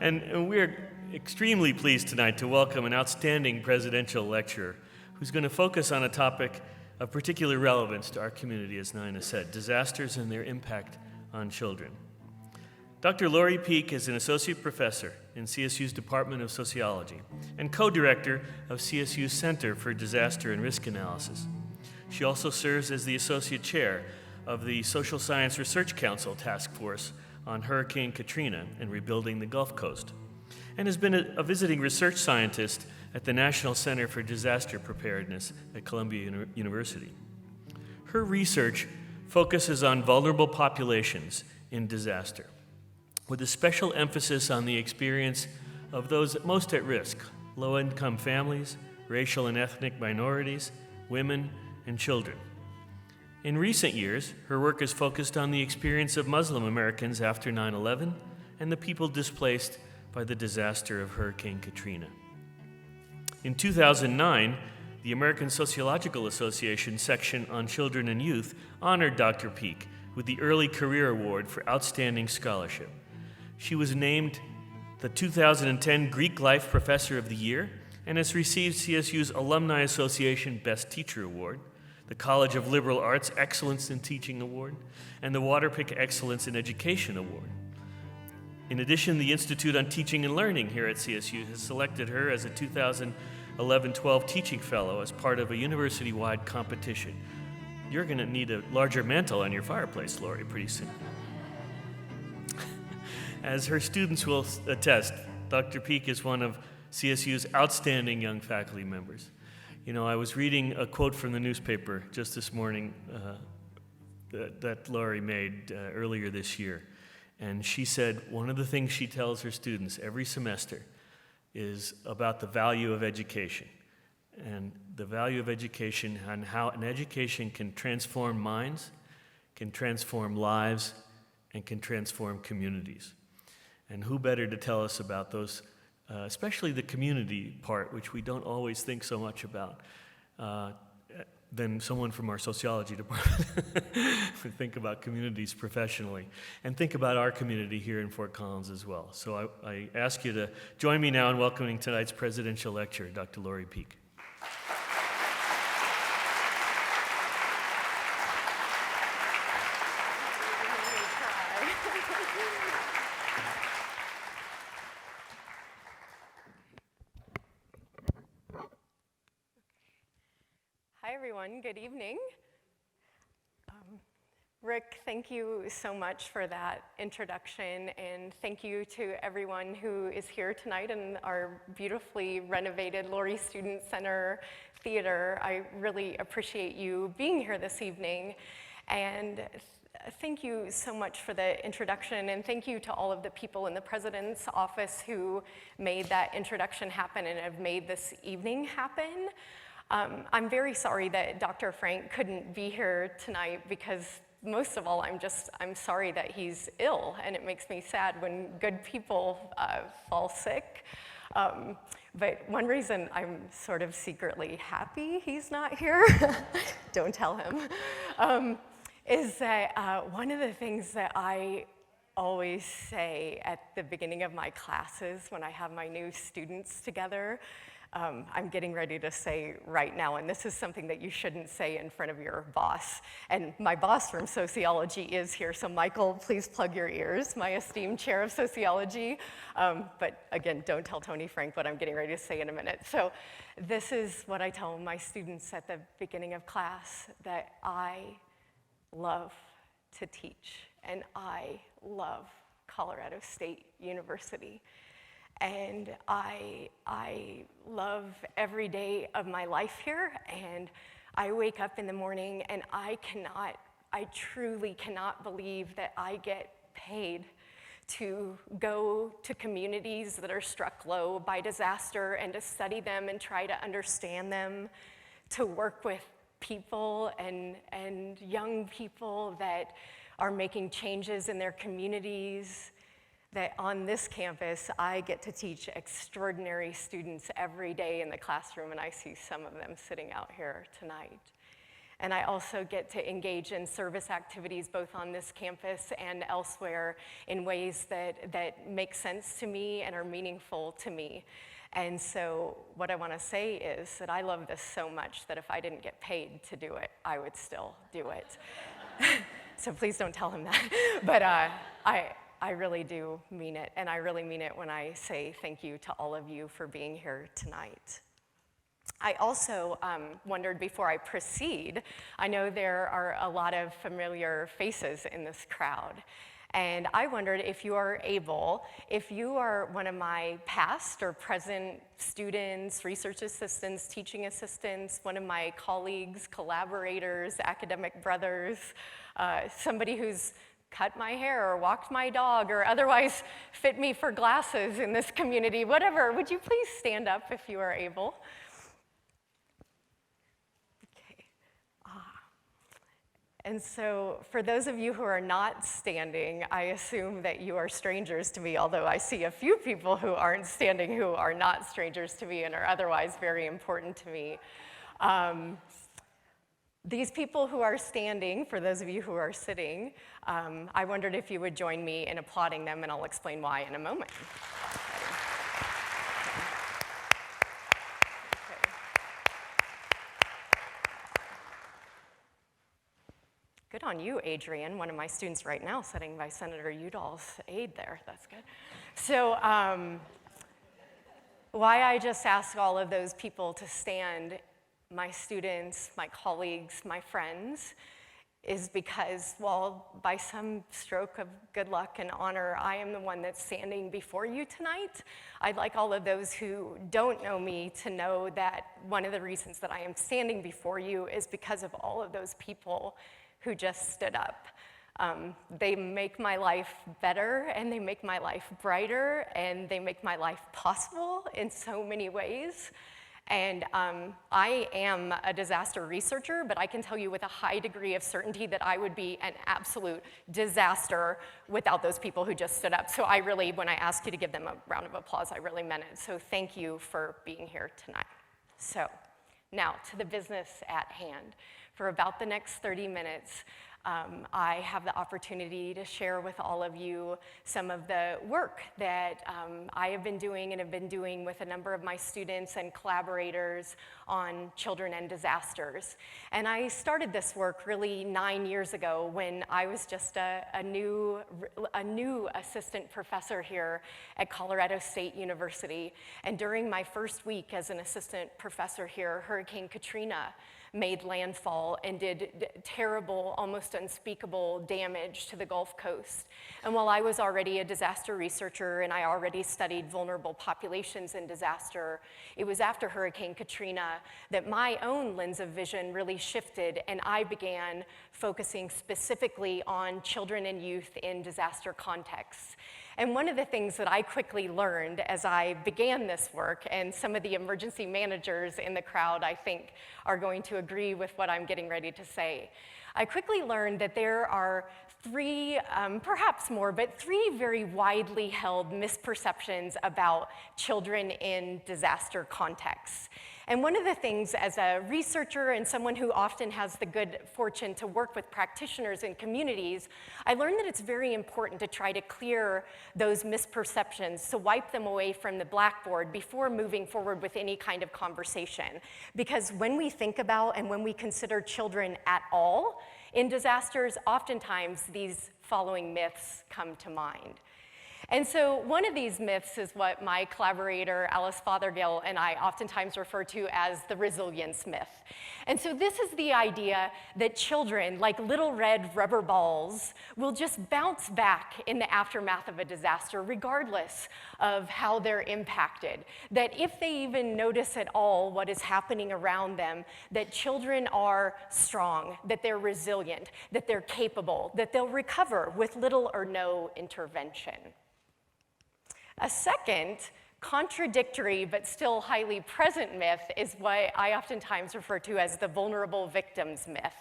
And we are extremely pleased tonight to welcome an outstanding presidential lecturer who's going to focus on a topic of particular relevance to our community, as Nina said, disasters and their impact on children. Dr. Lori Peek is an associate professor in CSU's Department of Sociology and co-director of CSU's Center for Disaster and Risk Analysis. She also serves as the associate chair of the Social Science Research Council Task Force on Hurricane Katrina and rebuilding the Gulf Coast, and has been a visiting research scientist at the National Center for Disaster Preparedness at Columbia University. Her research focuses on vulnerable populations in disaster, with a special emphasis on the experience of those most at risk: low-income families, racial and ethnic minorities, women, and children. In recent years, her work has focused on the experience of Muslim Americans after 9/11 and the people displaced by the disaster of Hurricane Katrina. In 2009, the American Sociological Association section on children and youth honored Dr. Peek with the Early Career Award for Outstanding Scholarship. She was named the 2010 Greek Life Professor of the Year and has received CSU's Alumni Association Best Teacher Award, the College of Liberal Arts Excellence in Teaching Award, and the Waterpick Excellence in Education Award. In addition, the Institute on Teaching and Learning here at CSU has selected her as a 2011-12 Teaching Fellow as part of a university-wide competition. You're going to need a larger mantle on your fireplace, Lori, pretty soon. As her students will attest, Dr. Peek is one of CSU's outstanding young faculty members. You know, I was reading a quote from the newspaper just this morning that Lori made earlier this year. And she said one of the things she tells her students every semester is about the value of education. And the value of education and how an education can transform minds, can transform lives, and can transform communities. And who better to tell us about those, especially the community part, which we don't always think so much about, than someone from our sociology department. We think about communities professionally and think about our community here in Fort Collins as well. So I ask you to join me now in welcoming tonight's presidential lecturer, Dr. Lori Peek. Hi, everyone. Good evening. Rick, thank you so much for that introduction, and thank you to everyone who is here tonight in our beautifully renovated Lori Student Center Theater. I really appreciate you being here this evening, and thank you so much for the introduction, and thank you to all of the people in the President's office who made that introduction happen and have made this evening happen. I'm very sorry that Dr. Frank couldn't be here tonight because most of all, I'm sorry that he's ill, and it makes me sad when good people fall sick. But one reason I'm sort of secretly happy he's not here, don't tell him, is that one of the things that I always say at the beginning of my classes when I have my new students together, I'm getting ready to say right now, and this is something that you shouldn't say in front of your boss. And my boss from sociology is here, so Michael, please plug your ears, my esteemed chair of sociology. But again, don't tell Tony Frank what I'm getting ready to say in a minute. So this is what I tell my students at the beginning of class, that I love to teach, and I love Colorado State University. And I love every day of my life here, and I wake up in the morning and I truly cannot believe that I get paid to go to communities that are struck low by disaster and to study them and try to understand them, to work with people and young people that are making changes in their communities. That on this campus, I get to teach extraordinary students every day in the classroom, and I see some of them sitting out here tonight. And I also get to engage in service activities both on this campus and elsewhere in ways that make sense to me and are meaningful to me. And so what I want to say is that I love this so much that if I didn't get paid to do it, I would still do it. So please don't tell him that. But I really do mean it, and I really mean it when I say thank you to all of you for being here tonight. I also wondered before I proceed, I know there are a lot of familiar faces in this crowd, and I wondered if you are able, if you are one of my past or present students, research assistants, teaching assistants, one of my colleagues, collaborators, academic brothers, somebody who's cut my hair or walked my dog or otherwise fit me for glasses in this community, whatever, would you please stand up if you are able? And so for those of you who are not standing, I assume that you are strangers to me, although I see a few people who aren't standing who are not strangers to me and are otherwise very important to me. These people who are standing, for those of you who are sitting, I wondered if you would join me in applauding them, and I'll explain why in a moment. Good on you, Adrian, one of my students right now, sitting by Senator Udall's aide there. That's good. So why I just asked all of those people to stand, my students, my colleagues, my friends, is because, well, by some stroke of good luck and honor, I am the one that's standing before you tonight. I'd like all of those who don't know me to know that one of the reasons that I am standing before you is because of all of those people who just stood up. They make my life better, and they make my life brighter, and they make my life possible in so many ways. And I am a disaster researcher, but I can tell you with a high degree of certainty that I would be an absolute disaster without those people who just stood up. So I really, when I asked you to give them a round of applause, I really meant it. So thank you for being here tonight. So now to the business at hand. For about the next 30 minutes, I have the opportunity to share with all of you some of the work that I have been doing and have been doing with a number of my students and collaborators on children and disasters. And I started this work really 9 years ago when I was just a new assistant professor here at Colorado State University. And during my first week as an assistant professor here, Hurricane Katrina made landfall and did terrible, almost unspeakable damage to the Gulf Coast. And while I was already a disaster researcher and I already studied vulnerable populations in disaster, it was after Hurricane Katrina that my own lens of vision really shifted, and I began focusing specifically on children and youth in disaster contexts. And one of the things that I quickly learned as I began this work, and some of the emergency managers in the crowd, I think, are going to agree with what I'm getting ready to say. I quickly learned that there are three, perhaps more, but three very widely held misperceptions about children in disaster contexts. And one of the things as a researcher and someone who often has the good fortune to work with practitioners in communities, I learned that it's very important to try to clear those misperceptions, to wipe them away from the blackboard before moving forward with any kind of conversation. Because when we think about and when we consider children at all in disasters, oftentimes these following myths come to mind. And so one of these myths is what my collaborator, Alice Fothergill, and I oftentimes refer to as the resilience myth. And so this is the idea that children, like little red rubber balls, will just bounce back in the aftermath of a disaster, regardless of how they're impacted. That if they even notice at all what is happening around them, that children are strong, that they're resilient, that they're capable, that they'll recover with little or no intervention. A second contradictory but still highly present myth is what I oftentimes refer to as the vulnerable victims myth.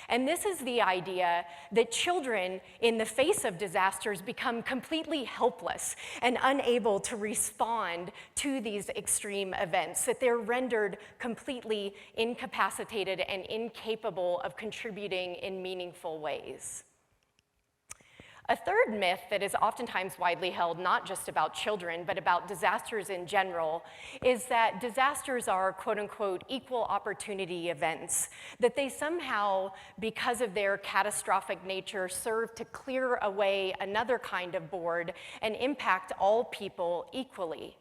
And this is the idea that children in the face of disasters become completely helpless and unable to respond to these extreme events, that they're rendered completely incapacitated and incapable of contributing in meaningful ways. A third myth that is oftentimes widely held, not just about children, but about disasters in general, is that disasters are, quote unquote, equal opportunity events, that they somehow, because of their catastrophic nature, serve to clear away another kind of board and impact all people equally.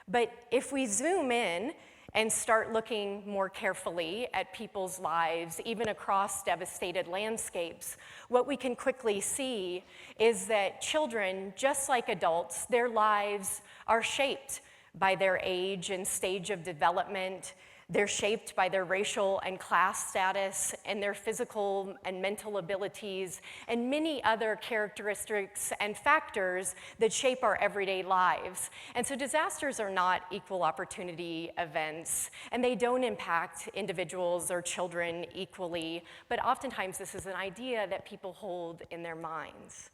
But if we zoom in and start looking more carefully at people's lives, even across devastated landscapes, what we can quickly see is that children, just like adults, their lives are shaped by their age and stage of development. They're shaped by their racial and class status and their physical and mental abilities and many other characteristics and factors that shape our everyday lives. And so disasters are not equal opportunity events, and they don't impact individuals or children equally, but oftentimes this is an idea that people hold in their minds.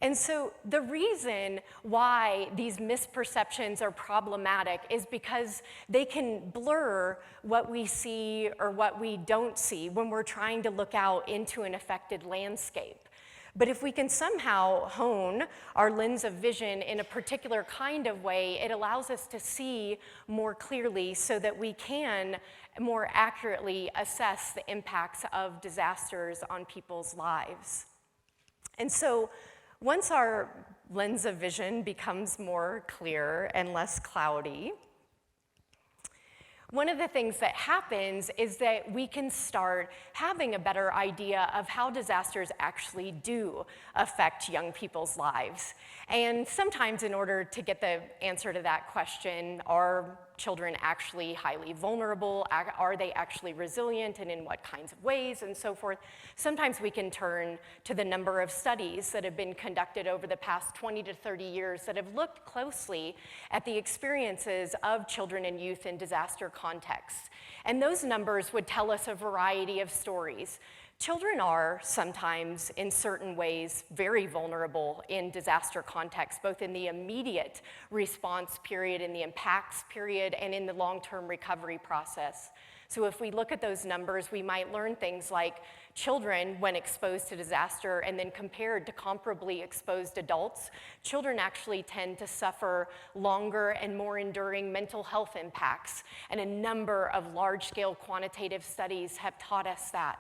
And so the reason why these misperceptions are problematic is because they can blur what we see or what we don't see when we're trying to look out into an affected landscape. But if we can somehow hone our lens of vision in a particular kind of way, it allows us to see more clearly so that we can more accurately assess the impacts of disasters on people's lives. And so once our lens of vision becomes more clear and less cloudy, one of the things that happens is that we can start having a better idea of how disasters actually do affect young people's lives. And sometimes in order to get the answer to that question, are children actually highly vulnerable? Are they actually resilient, and in what kinds of ways, and so forth? Sometimes we can turn to the number of studies that have been conducted over the past 20 to 30 years that have looked closely at the experiences of children and youth in disaster contexts. And those numbers would tell us a variety of stories. Children are sometimes, in certain ways, very vulnerable in disaster contexts, both in the immediate response period, in the impacts period, and in the long-term recovery process. So if we look at those numbers, we might learn things like children, when exposed to disaster and then compared to comparably exposed adults, children actually tend to suffer longer and more enduring mental health impacts. And a number of large-scale quantitative studies have taught us that.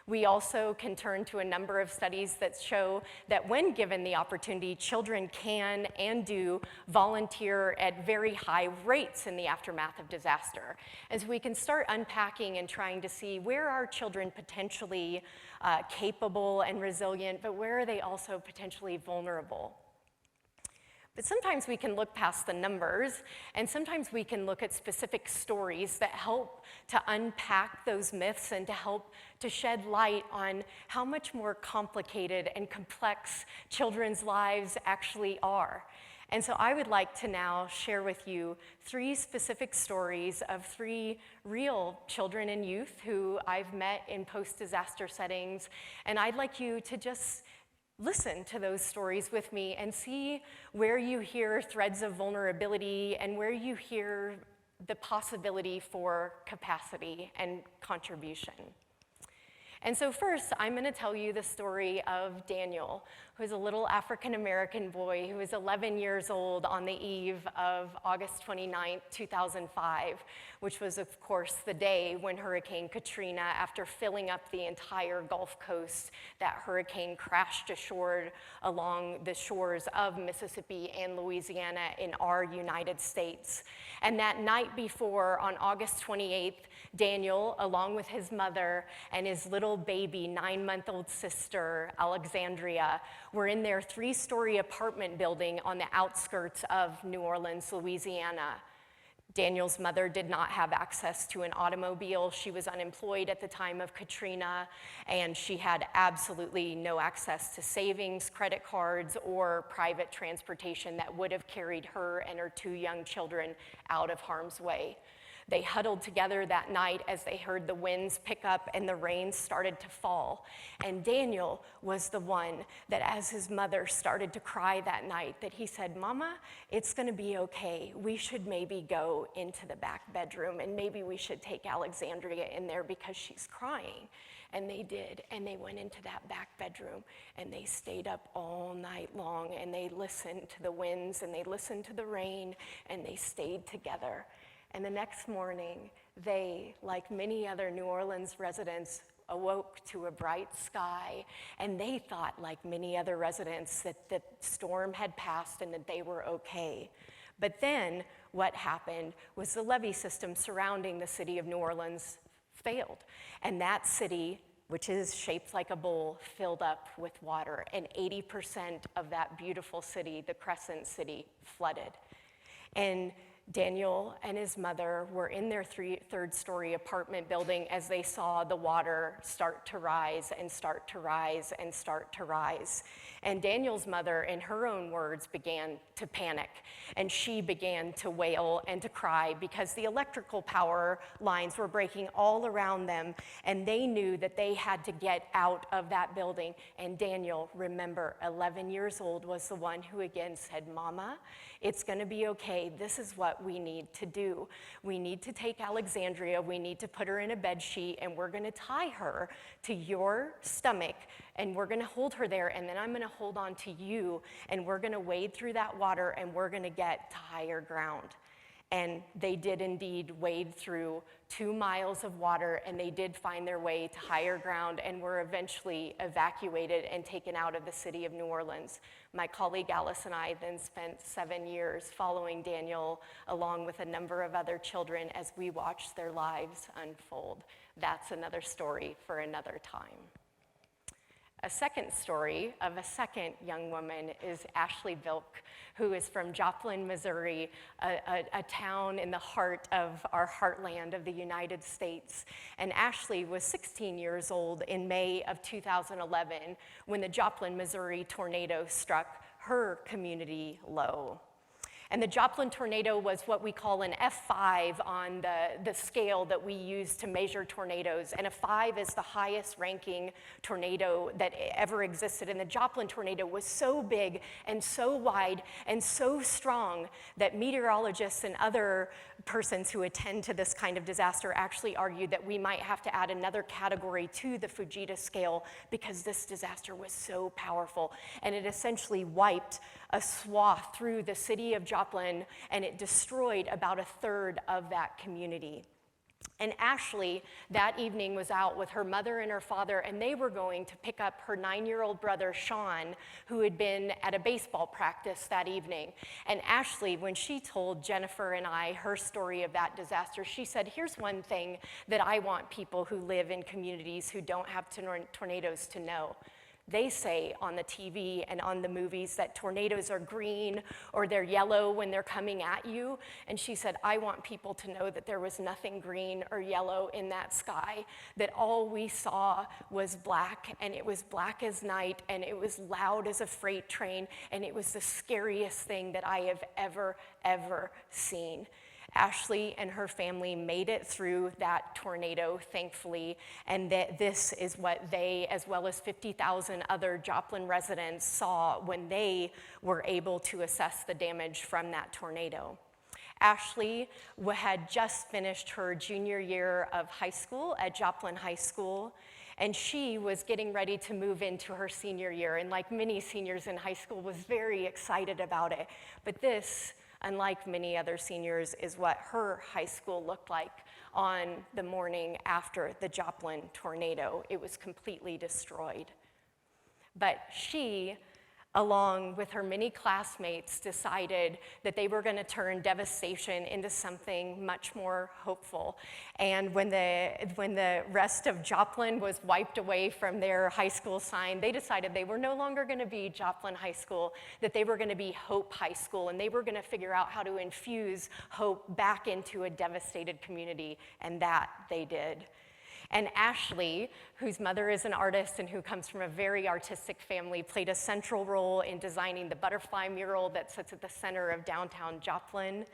We also can turn to a number of studies that show that when given the opportunity, children can and do volunteer at very high rates in the aftermath of disaster. As we can start unpacking and trying to see where are children potentially capable and resilient, but where are they also potentially vulnerable. But sometimes we can look past the numbers, and sometimes we can look at specific stories that help to unpack those myths and to help to shed light on how much more complicated and complex children's lives actually are. And so I would like to now share with you 3 specific stories of 3 real children and youth who I've met in post-disaster settings, and I'd like you to just listen to those stories with me and see where you hear threads of vulnerability and where you hear the possibility for capacity and contribution. And so first, I'm going to tell you the story of Daniel, who is a little African-American boy who was 11 years old on the eve of August 29, 2005, which was, of course, the day when Hurricane Katrina, after filling up the entire Gulf Coast, that hurricane crashed ashore along the shores of Mississippi and Louisiana in our United States. And that night before, on August 28th, Daniel, along with his mother and his little baby 9-month-old sister, Alexandria, were in their 3-story apartment building on the outskirts of New Orleans, Louisiana. Daniel's mother did not have access to an automobile. She was unemployed at the time of Katrina, and she had absolutely no access to savings, credit cards, or private transportation that would have carried her and her 2 young children out of harm's way. They huddled together that night as they heard the winds pick up and the rain started to fall. And Daniel was the one that, as his mother started to cry that night, that he said, "Mama, it's gonna be okay. We should maybe go into the back bedroom and maybe we should take Alexandria in there because she's crying." And they did, and they went into that back bedroom and they stayed up all night long and they listened to the winds and they listened to the rain and they stayed together. And the next morning, they, like many other New Orleans residents, awoke to a bright sky, and they thought, like many other residents, that the storm had passed and that they were okay. But then what happened was the levee system surrounding the city of New Orleans failed, and that city, which is shaped like a bowl, filled up with water, and 80% of that beautiful city, the Crescent City, flooded. And Daniel and his mother were in their third-story apartment building as they saw the water start to rise and start to rise and start to rise. And Daniel's mother, in her own words, began to panic. And she began to wail and to cry because the electrical power lines were breaking all around them. And they knew that they had to get out of that building. And Daniel, remember, 11 years old, was the one who again said, "Mama, it's going to be okay. This is what we need to do. We need to take Alexandria. We need to put her in a bed sheet, and we're going to tie her to your stomach, and we're going to hold her there, and then I'm going to hold on to you, and we're going to wade through that water, and we're going to get to higher ground." And they did indeed wade through 2 miles of water, and they did find their way to higher ground and were eventually evacuated and taken out of the city of New Orleans. My colleague Alice and I then spent 7 years following Daniel along with a number of other children as we watched their lives unfold. That's another story for another time. A second story of a second young woman is Ashley Vilk, who is from Joplin, Missouri, a town in the heart of our heartland of the United States. And Ashley was 16 years old in May of 2011 when the Joplin, Missouri tornado struck her community low. And the Joplin tornado was what we call an F5 on the scale that we use to measure tornadoes. And a 5 is the highest ranking tornado that ever existed. And the Joplin tornado was so big and so wide and so strong that meteorologists and other persons who attend to this kind of disaster actually argued that we might have to add another category to the Fujita scale because this disaster was so powerful. And it essentially wiped a swath through the city of Joplin, and it destroyed about a third of that community. And Ashley, that evening, was out with her mother and her father, and they were going to pick up her 9-year-old brother, Sean, who had been at a baseball practice that evening. And Ashley, when she told Jennifer and I her story of that disaster, she said, "Here's one thing that I want people who live in communities who don't have tornadoes to know. They say on the TV and on the movies that tornadoes are green or they're yellow when they're coming at you." And she said, "I want people to know that there was nothing green or yellow in that sky, that all we saw was black, and it was black as night, and it was loud as a freight train, and it was the scariest thing that I have ever seen." Ashley and her family made it through that tornado, thankfully, and that this is what they, as well as 50,000 other Joplin residents, saw when they were able to assess the damage from that tornado. Ashley had just finished her junior year of high school at Joplin High School, and she was getting ready to move into her senior year, and like many seniors in high school, was very excited about it. But this, unlike many other seniors, is what her high school looked like on the morning after the Joplin tornado. It was completely destroyed. But she, along with her many classmates, decided that they were going to turn devastation into something much more hopeful. And when the rest of Joplin was wiped away from their high school sign, they decided they were no longer going to be Joplin High School, that they were going to be Hope High School, and they were going to figure out how to infuse hope back into a devastated community, and that they did. And Ashley, whose mother is an artist and who comes from a very artistic family, played a central role in designing the butterfly mural that sits at the center of downtown Joplin.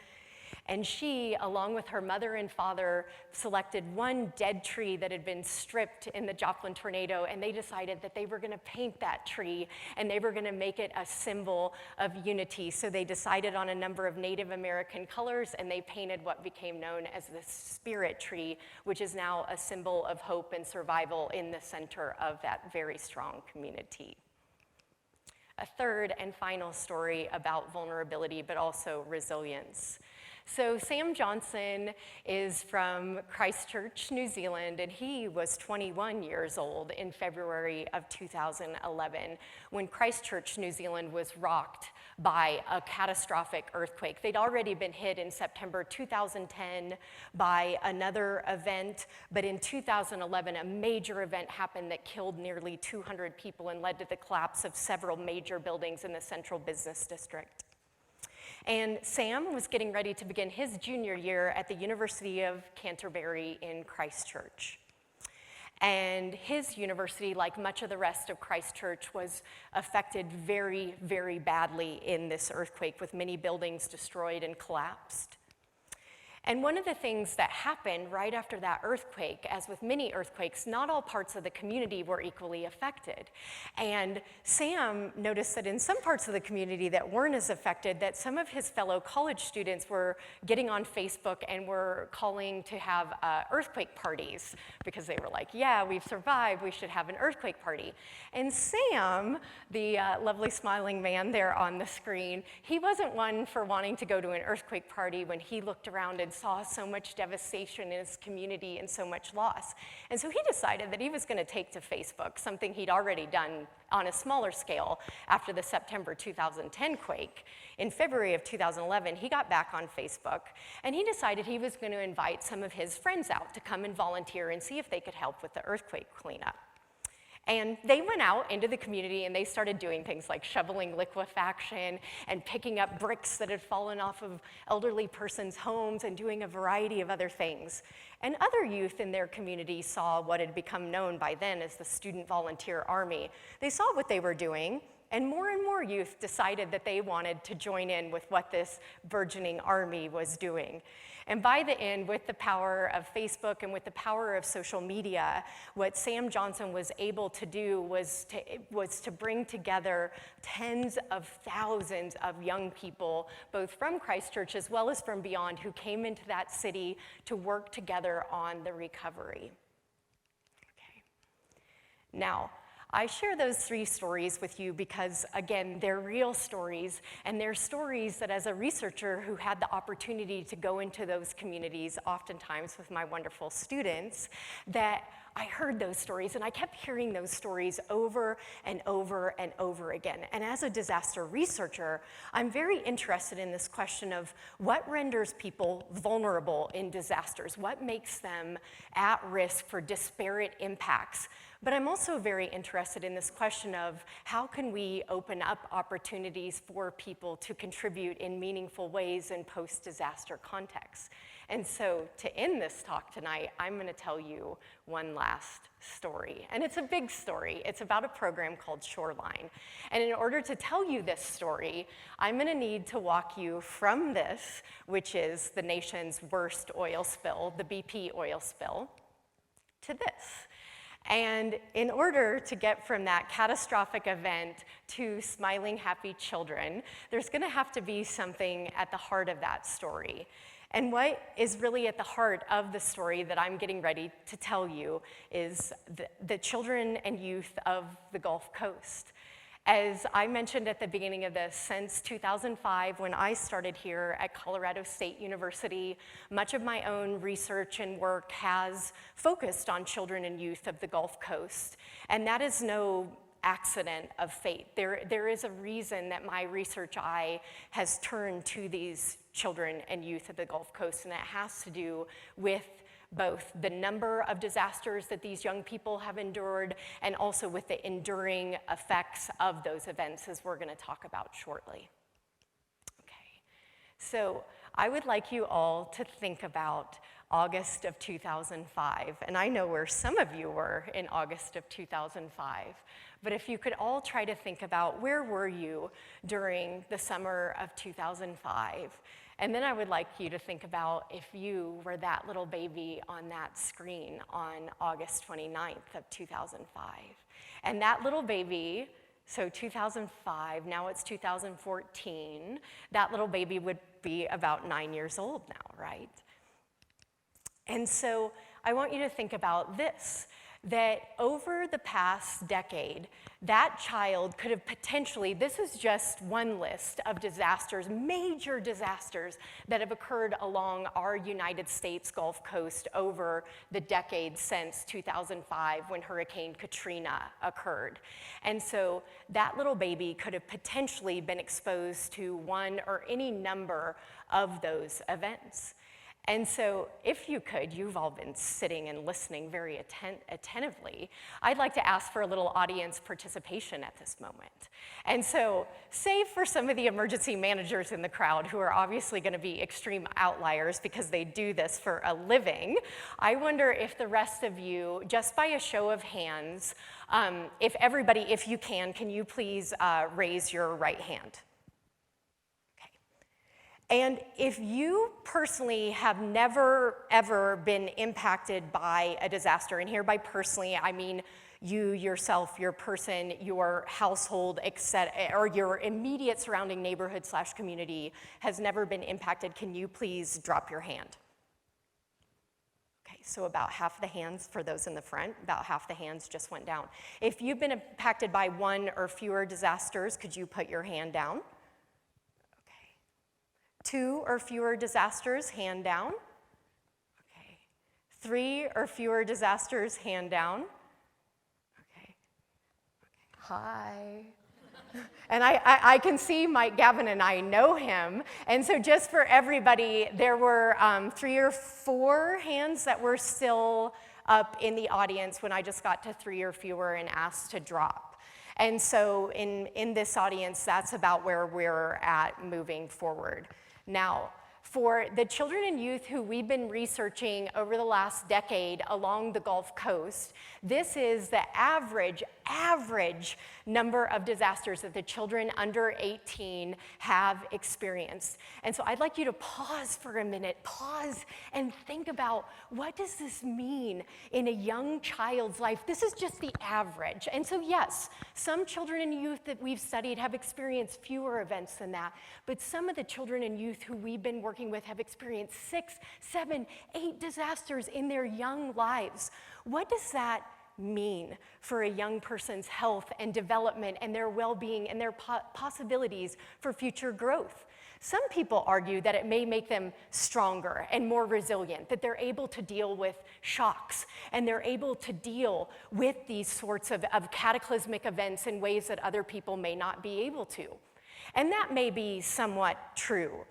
And she, along with her mother and father, selected one dead tree that had been stripped in the Joplin tornado, and they decided that they were going to paint that tree and they were going to make it a symbol of unity. So they decided on a number of Native American colors, and they painted what became known as the spirit tree, which is now a symbol of hope and survival in the center of that very strong community. A third and final story about vulnerability, but also resilience. So Sam Johnson is from Christchurch, New Zealand, and he was 21 years old in February of 2011 when Christchurch, New Zealand was rocked by a catastrophic earthquake. They'd already been hit in September 2010 by another event, but in 2011, a major event happened that killed nearly 200 people and led to the collapse of several major buildings in the central business district. And Sam was getting ready to begin his junior year at the University of Canterbury in Christchurch. And his university, like much of the rest of Christchurch, was affected very, very badly in this earthquake, with many buildings destroyed and collapsed. And one of the things that happened right after that earthquake, as with many earthquakes, not all parts of the community were equally affected. And Sam noticed that in some parts of the community that weren't as affected, that some of his fellow college students were getting on Facebook and were calling to have earthquake parties, because they were like, yeah, we've survived, we should have an earthquake party. And Sam, the lovely smiling man there on the screen, he wasn't one for wanting to go to an earthquake party when he looked around and saw so much devastation in his community and so much loss. And so he decided that he was going to take to Facebook, something he'd already done on a smaller scale after the September 2010 quake. In February of 2011, he got back on Facebook, and he decided he was going to invite some of his friends out to come and volunteer and see if they could help with the earthquake cleanup. And they went out into the community and they started doing things like shoveling liquefaction and picking up bricks that had fallen off of elderly persons' homes and doing a variety of other things. And other youth in their community saw what had become known by then as the Student Volunteer Army. They saw what they were doing, and more youth decided that they wanted to join in with what this burgeoning army was doing. And by the end, with the power of Facebook and with the power of social media, what Sam Johnson was able to do was to bring together tens of thousands of young people, both from Christchurch as well as from beyond, who came into that city to work together on the recovery. Okay. Now, I share those three stories with you because, again, they're real stories, and they're stories that, as a researcher who had the opportunity to go into those communities, oftentimes with my wonderful students, that I heard those stories, and I kept hearing those stories over and over and over again. And as a disaster researcher, I'm very interested in this question of what renders people vulnerable in disasters, what makes them at risk for disparate impacts. But I'm also very interested in this question of how can we open up opportunities for people to contribute in meaningful ways in post-disaster contexts. And so to end this talk tonight, I'm going to tell you one last story. And it's a big story. It's about a program called Shoreline. And in order to tell you this story, I'm going to need to walk you from this, which is the nation's worst oil spill, the BP oil spill, to this. And in order to get from that catastrophic event to smiling, happy children, there's going to have to be something at the heart of that story. And what is really at the heart of the story that I'm getting ready to tell you is the children and youth of the Gulf Coast. As I mentioned at the beginning of this, since 2005, when I started here at Colorado State University, much of my own research and work has focused on children and youth of the Gulf Coast. And that is no accident of fate. There is a reason that my research eye has turned to these children and youth at the Gulf Coast, and it has to do with both the number of disasters that these young people have endured and also with the enduring effects of those events, as we're going to talk about shortly. Okay, so I would like you all to think about August of 2005, and I know where some of you were in August of 2005, but if you could all try to think about where were you during the summer of 2005, and then I would like you to think about if you were that little baby on that screen on August 29th of 2005. And that little baby, so 2005, now it's 2014, that little baby would be about 9 years old now, right? And so I want you to think about this, that over the past decade, that child could have potentially, this is just one list of disasters, major disasters that have occurred along our United States Gulf Coast over the decades since 2005 when Hurricane Katrina occurred. And so that little baby could have potentially been exposed to one or any number of those events. And so if you could, you've all been sitting and listening very attentively, I'd like to ask for a little audience participation at this moment. And so, save for some of the emergency managers in the crowd who are obviously going to be extreme outliers because they do this for a living, I wonder if the rest of you, just by a show of hands, if everybody, if you can you please raise your right hand? And if you personally have never, ever been impacted by a disaster, and here by personally, I mean you yourself, your person, your household, etc., or your immediate surrounding neighborhood / community has never been impacted, can you please drop your hand? Okay, so about half the hands for those in the front, about half the hands just went down. If you've been impacted by one or fewer disasters, could you put your hand down? 2 or fewer disasters, hand down. Okay. 3 or fewer disasters, hand down. Okay. Hi. And I can see Mike Gavin and I know him. And so just for everybody, there were 3 or 4 hands that were still up in the audience when I just got to 3 or fewer and asked to drop. And so in this audience, that's about where we're at moving forward. Now, for the children and youth who we've been researching over the last decade along the Gulf Coast, this is the average number of disasters that the children under 18 have experienced. And so I'd like you to pause for a minute, pause and think about what does this mean in a young child's life? This is just the average. And so yes, some children and youth that we've studied have experienced fewer events than that, but some of the children and youth who we've been working with have experienced 6, 7, 8 disasters in their young lives. What does that mean for a young person's health and development and their well-being and their possibilities for future growth? Some people argue that it may make them stronger and more resilient, that they're able to deal with shocks and they're able to deal with these sorts of cataclysmic events in ways that other people may not be able to. And that may be somewhat true.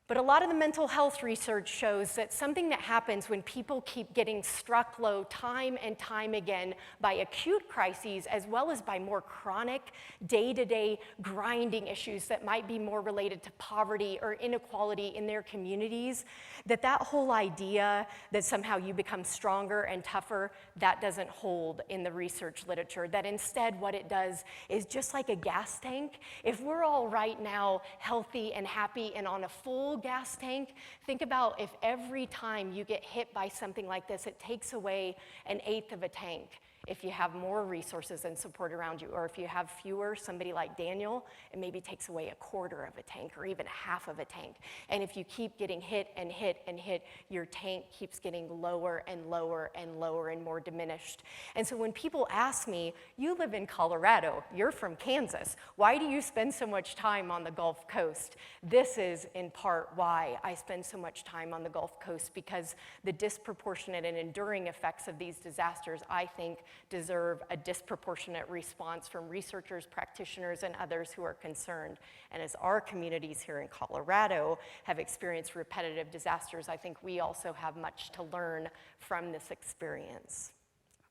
But a lot of the mental health research shows that something that happens when people keep getting struck low time and time again by acute crises as well as by more chronic day-to-day grinding issues that might be more related to poverty or inequality in their communities, that whole idea that somehow you become stronger and tougher, that doesn't hold in the research literature. That instead what it does is just like a gas tank. If we're all right now healthy and happy and on a full gas tank, think about if every time you get hit by something like this, it takes away 1/8 of a tank. If you have more resources and support around you, or if you have fewer, somebody like Daniel, it maybe takes away 1/4 of a tank or even 1/2 of a tank. And if you keep getting hit and hit and hit, your tank keeps getting lower and lower and lower and more diminished. And so when people ask me, you live in Colorado, you're from Kansas, why do you spend so much time on the Gulf Coast? This is in part why I spend so much time on the Gulf Coast, because the disproportionate and enduring effects of these disasters, I think, deserve a disproportionate response from researchers, practitioners, and others who are concerned. And as our communities here in Colorado have experienced repetitive disasters, I think we also have much to learn from this experience.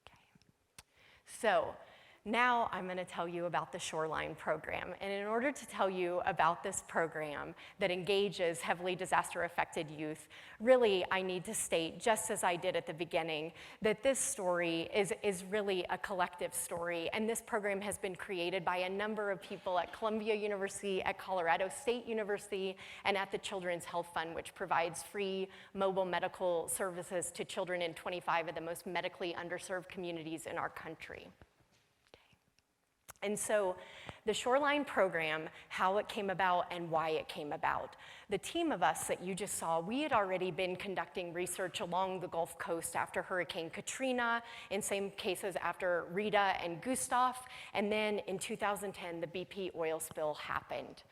Okay. So, now I'm going to tell you about the Shoreline program. And in order to tell you about this program that engages heavily disaster-affected youth, really I need to state, just as I did at the beginning, that this story is really a collective story. And this program has been created by a number of people at Columbia University, at Colorado State University, and at the Children's Health Fund, which provides free mobile medical services to children in 25 of the most medically underserved communities in our country. And so the Shoreline program, how it came about and why it came about. The team of us that you just saw, we had already been conducting research along the Gulf Coast after Hurricane Katrina, in some cases after Rita and Gustav, and then in 2010, the BP oil spill happened.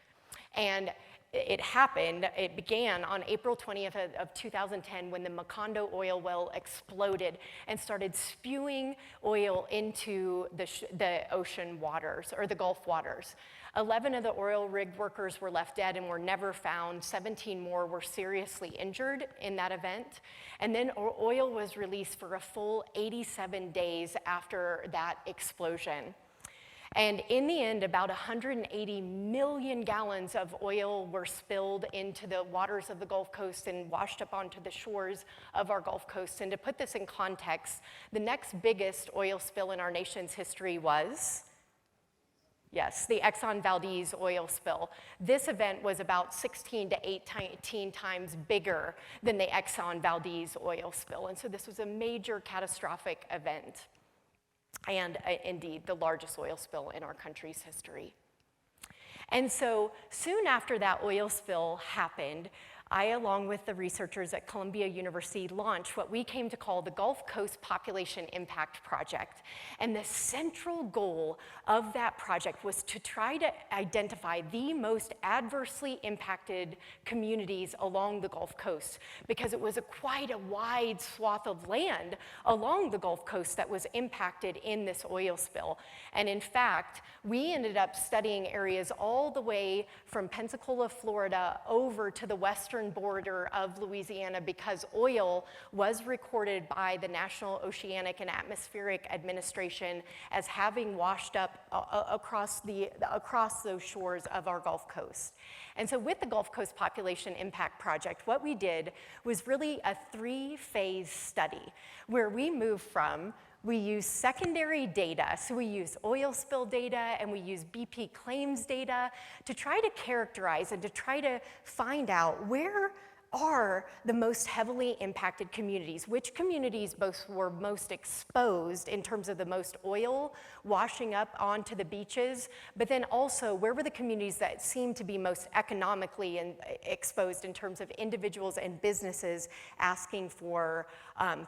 And it began on April 20th of 2010 when the Macondo oil well exploded and started spewing oil into the ocean waters, or the Gulf waters. 11 of the oil rig workers were left dead and were never found. 17 more were seriously injured in that event. And then oil was released for a full 87 days after that explosion. And in the end, about 180 million gallons of oil were spilled into the waters of the Gulf Coast and washed up onto the shores of our Gulf Coast. And to put this in context, the next biggest oil spill in our nation's history was, yes, the Exxon Valdez oil spill. This event was about 16 to 18 times bigger than the Exxon Valdez oil spill. And so this was a major catastrophic event. And indeed, the largest oil spill in our country's history. And so soon after that oil spill happened, I, along with the researchers at Columbia University, launched what we came to call the Gulf Coast Population Impact Project. And the central goal of that project was to try to identify the most adversely impacted communities along the Gulf Coast, because it was quite a wide swath of land along the Gulf Coast that was impacted in this oil spill. And in fact, we ended up studying areas all the way from Pensacola, Florida, over to the western border of Louisiana, because oil was recorded by the National Oceanic and Atmospheric Administration as having washed up across those shores of our Gulf Coast. And so with the Gulf Coast Population Impact Project, what we did was really a 3-phase study where we moved from we use secondary data, so we use oil spill data and we use BP claims data to try to characterize and to try to find out where are the most heavily impacted communities, which communities both were most exposed in terms of the most oil washing up onto the beaches, but then also where were the communities that seemed to be most economically exposed in terms of individuals and businesses asking for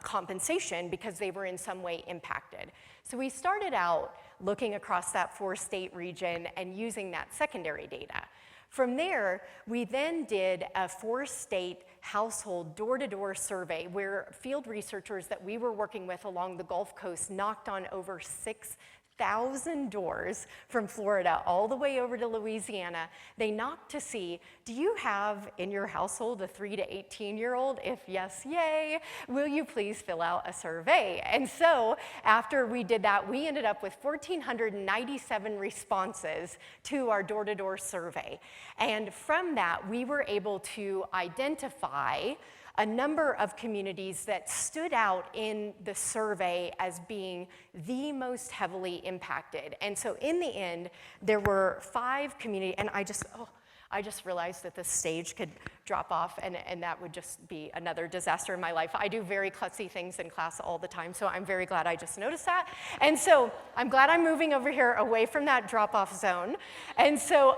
compensation because they were in some way impacted. So we started out looking across that 4-state region and using that secondary data. From there, we then did a 4-state household door-to-door survey where field researchers that we were working with along the Gulf Coast knocked on over 6,000 doors from Florida all the way over to Louisiana. They knocked to see, do you have in your household a 3 to 18-year-old? If yes, yay, will you please fill out a survey? And so after we did that, we ended up with 1,497 responses to our door-to-door survey. And from that, we were able to identify a number of communities that stood out in the survey as being the most heavily impacted. And so in the end, there were 5 communities, and I just realized that the stage could drop off and that would just be another disaster in my life. I do very klutzy things in class all the time, so I'm very glad I just noticed that. And so I'm glad I'm moving over here away from that drop-off zone. And so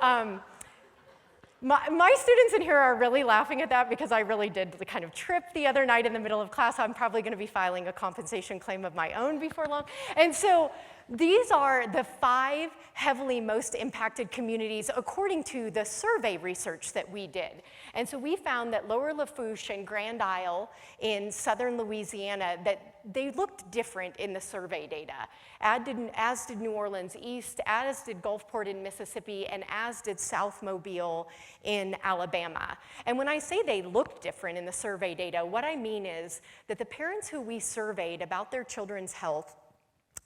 my students in here are really laughing at that because I really did kind of trip the other night in the middle of class. I'm probably going to be filing a compensation claim of my own before long. And so these are the 5 heavily most impacted communities according to the survey research that we did. And so we found that Lower Lafourche and Grand Isle in southern Louisiana, that they looked different in the survey data, as did New Orleans East, as did Gulfport in Mississippi, and as did South Mobile in Alabama. And when I say they looked different in the survey data, what I mean is that the parents who we surveyed about their children's health,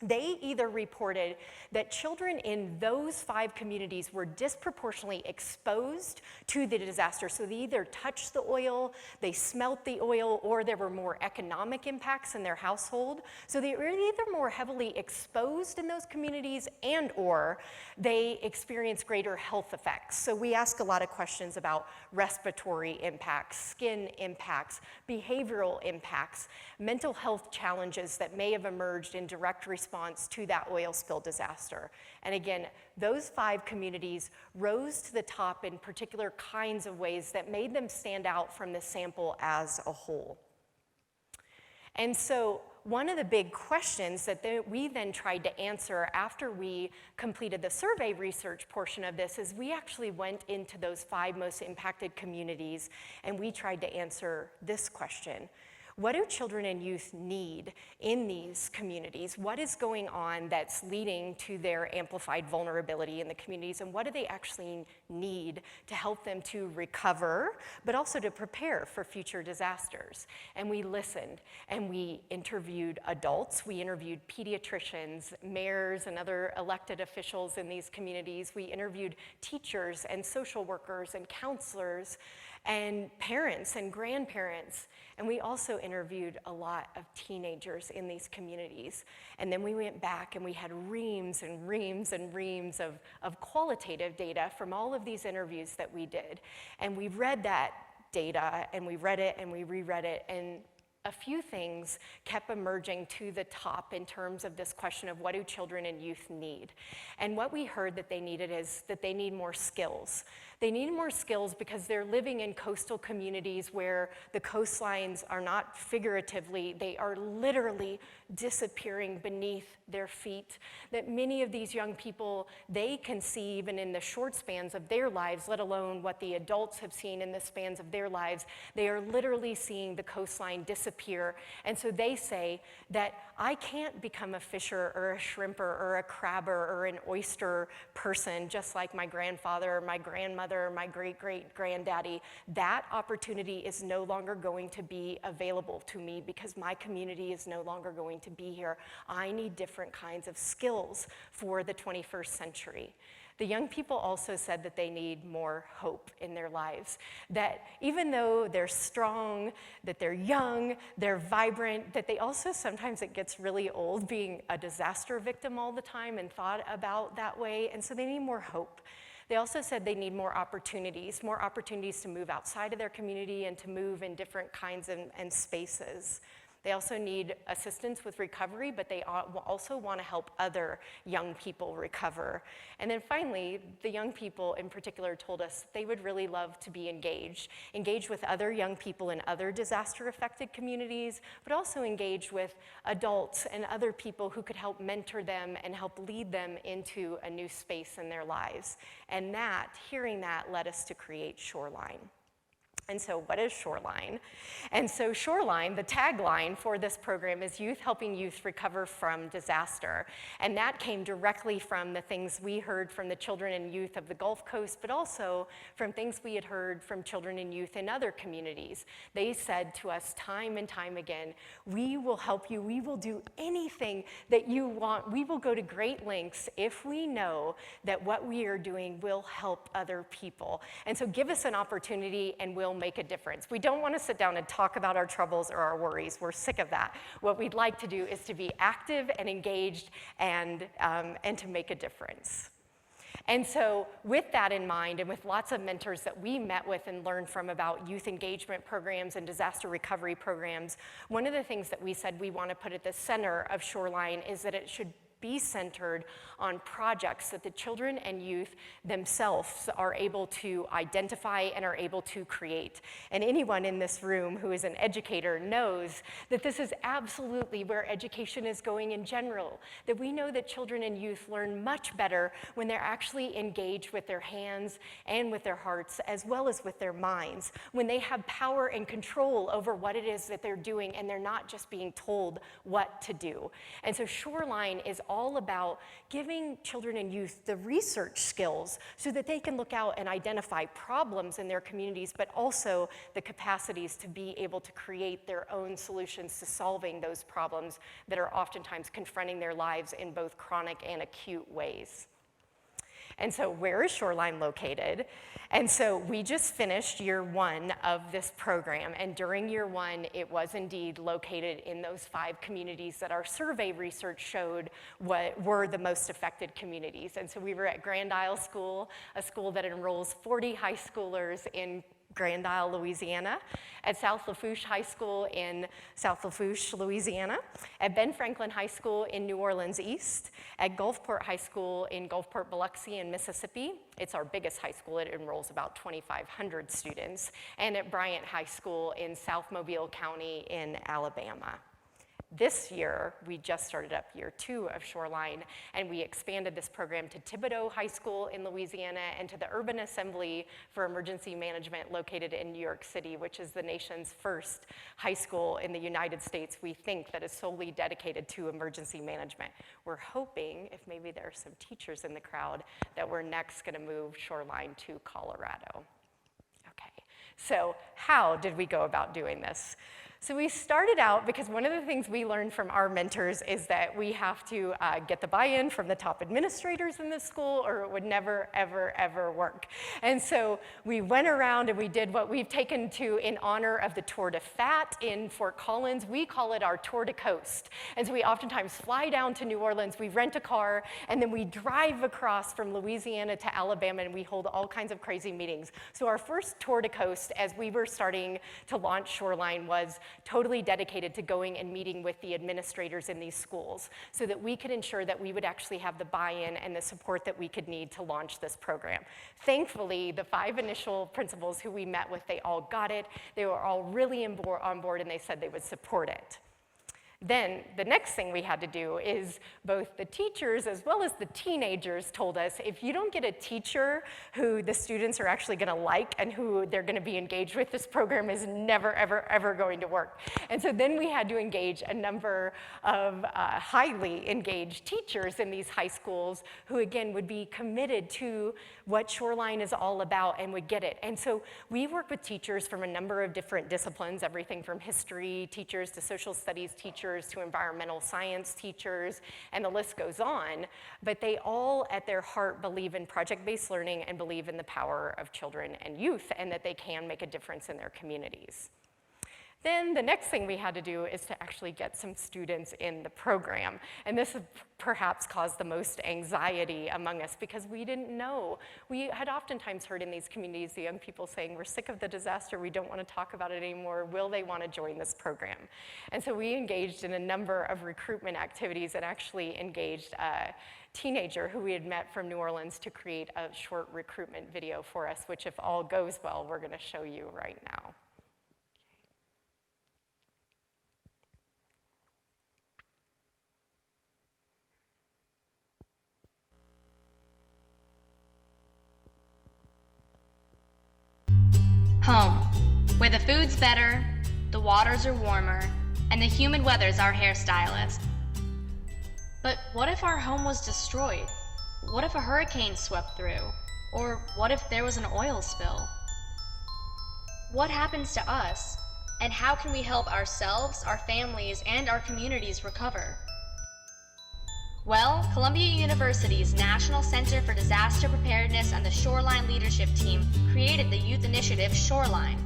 they either reported that children in those 5 communities were disproportionately exposed to the disaster. So they either touched the oil, they smelt the oil, or there were more economic impacts in their household. So they were either more heavily exposed in those communities and or they experienced greater health effects. So we ask a lot of questions about respiratory impacts, skin impacts, behavioral impacts, mental health challenges that may have emerged in direct response to that oil spill disaster. And again, those 5 communities rose to the top in particular kinds of ways that made them stand out from the sample as a whole. And so one of the big questions that we then tried to answer after we completed the survey research portion of this is we actually went into those 5 most impacted communities and we tried to answer this question. What do children and youth need in these communities? What is going on that's leading to their amplified vulnerability in the communities, and what do they actually need to help them to recover, but also to prepare for future disasters? And we listened, and we interviewed adults, we interviewed pediatricians, mayors, and other elected officials in these communities. We interviewed teachers and social workers and counselors and parents and grandparents. And we also interviewed a lot of teenagers in these communities. And then we went back and we had reams and reams and reams of qualitative data from all of these interviews that we did. And we read that data and we read it and we reread it, and a few things kept emerging to the top in terms of this question of what do children and youth need. And what we heard that they needed is that they need more skills. They need more skills because they're living in coastal communities where the coastlines are not figuratively, they are literally disappearing beneath their feet. That many of these young people, they can see even in the short spans of their lives, let alone what the adults have seen in the spans of their lives, they are literally seeing the coastline disappear. And so they say that I can't become a fisher or a shrimper or a crabber or an oyster person just like my grandfather or my grandmother or my great-great-granddaddy. That opportunity is no longer going to be available to me because my community is no longer going to be here. I need different kinds of skills for the 21st century. The young people also said that they need more hope in their lives, that even though they're strong, that they're young, they're vibrant, that they also sometimes it gets really old being a disaster victim all the time and thought about that way, and so they need more hope. They also said they need more opportunities to move outside of their community and to move in different kinds and spaces. They also need assistance with recovery, but they also want to help other young people recover. And then finally, the young people in particular told us they would really love to be engaged with other young people in other disaster-affected communities, but also engaged with adults and other people who could help mentor them and help lead them into a new space in their lives. And hearing that led us to create Shoreline. And so what is Shoreline? And so Shoreline, the tagline for this program is Youth Helping Youth Recover from Disaster. And that came directly from the things we heard from the children and youth of the Gulf Coast, but also from things we had heard from children and youth in other communities. They said to us time and time again, we will help you, we will do anything that you want, we will go to great lengths if we know that what we are doing will help other people. And so give us an opportunity and we'll make a difference. We don't want to sit down and talk about our troubles or our worries. We're sick of that. What we'd like to do is to be active and engaged and to make a difference. And so with that in mind, and with lots of mentors that we met with and learned from about youth engagement programs and disaster recovery programs, one of the things that we said we want to put at the center of Shoreline is that it should be centered on projects that the children and youth themselves are able to identify and are able to create. And anyone in this room who is an educator knows that this is absolutely where education is going in general, that we know that children and youth learn much better when they're actually engaged with their hands and with their hearts, as well as with their minds, when they have power and control over what it is that they're doing and they're not just being told what to do. And so Shoreline is all about giving children and youth the research skills so that they can look out and identify problems in their communities, but also the capacities to be able to create their own solutions to solving those problems that are oftentimes confronting their lives in both chronic and acute ways. And so where is Shoreline located? And so we just finished year 1 of this program, and during year 1, it was indeed located in those 5 communities that our survey research showed what were the most affected communities. And so we were at Grand Isle School, a school that enrolls 40 high schoolers in Grand Isle, Louisiana, at South Lafourche High School in South Lafourche, Louisiana, at Ben Franklin High School in New Orleans East, at Gulfport High School in Gulfport, Biloxi in Mississippi. It's our biggest high school. It enrolls about 2,500 students, and at Bryant High School in South Mobile County in Alabama. This year, we just started up year 2 of Shoreline, and we expanded this program to Thibodaux High School in Louisiana and to the Urban Assembly for Emergency Management located in New York City, which is the nation's first high school in the United States, we think, that is solely dedicated to emergency management. We're hoping, if maybe there are some teachers in the crowd, that we're next going to move Shoreline to Colorado. Okay, so how did we go about doing this? So we started out because one of the things we learned from our mentors is that we have to get the buy-in from the top administrators in the school, or it would never, ever, ever work. And so we went around and we did what we've taken to in honor of the Tour de Fat in Fort Collins. We call it our Tour de Coast. And so we oftentimes fly down to New Orleans, we rent a car, and then we drive across from Louisiana to Alabama, and we hold all kinds of crazy meetings. So our first Tour de Coast, as we were starting to launch Shoreline, was totally dedicated to going and meeting with the administrators in these schools so that we could ensure that we would actually have the buy-in and the support that we could need to launch this program. Thankfully, the 5 initial principals who we met with, they all got it. They were all really on board, and they said they would support it. Then the next thing we had to do is both the teachers as well as the teenagers told us, if you don't get a teacher who the students are actually going to like and who they're going to be engaged with, this program is never, ever, ever going to work. And so then we had to engage a number of highly engaged teachers in these high schools who, again, would be committed to what Shoreline is all about and would get it. And so we work with teachers from a number of different disciplines, everything from history teachers to social studies teachers to environmental science teachers, and the list goes on, but they all at their heart believe in project-based learning and believe in the power of children and youth and that they can make a difference in their communities. Then the next thing we had to do is to actually get some students in the program. And this perhaps caused the most anxiety among us because we didn't know. We had oftentimes heard in these communities the young people saying, we're sick of the disaster, we don't want to talk about it anymore, will they want to join this program? And so we engaged in a number of recruitment activities and actually engaged a teenager who we had met from New Orleans to create a short recruitment video for us, which if all goes well, we're going to show you right now. Home, where the food's better, the waters are warmer, and the humid weather's our hairstylist. But what if our home was destroyed? What if a hurricane swept through? Or what if there was an oil spill? What happens to us? And how can we help ourselves, our families, and our communities recover? Well, Columbia University's National Center for Disaster Preparedness and the Shoreline Leadership Team created the youth initiative Shoreline.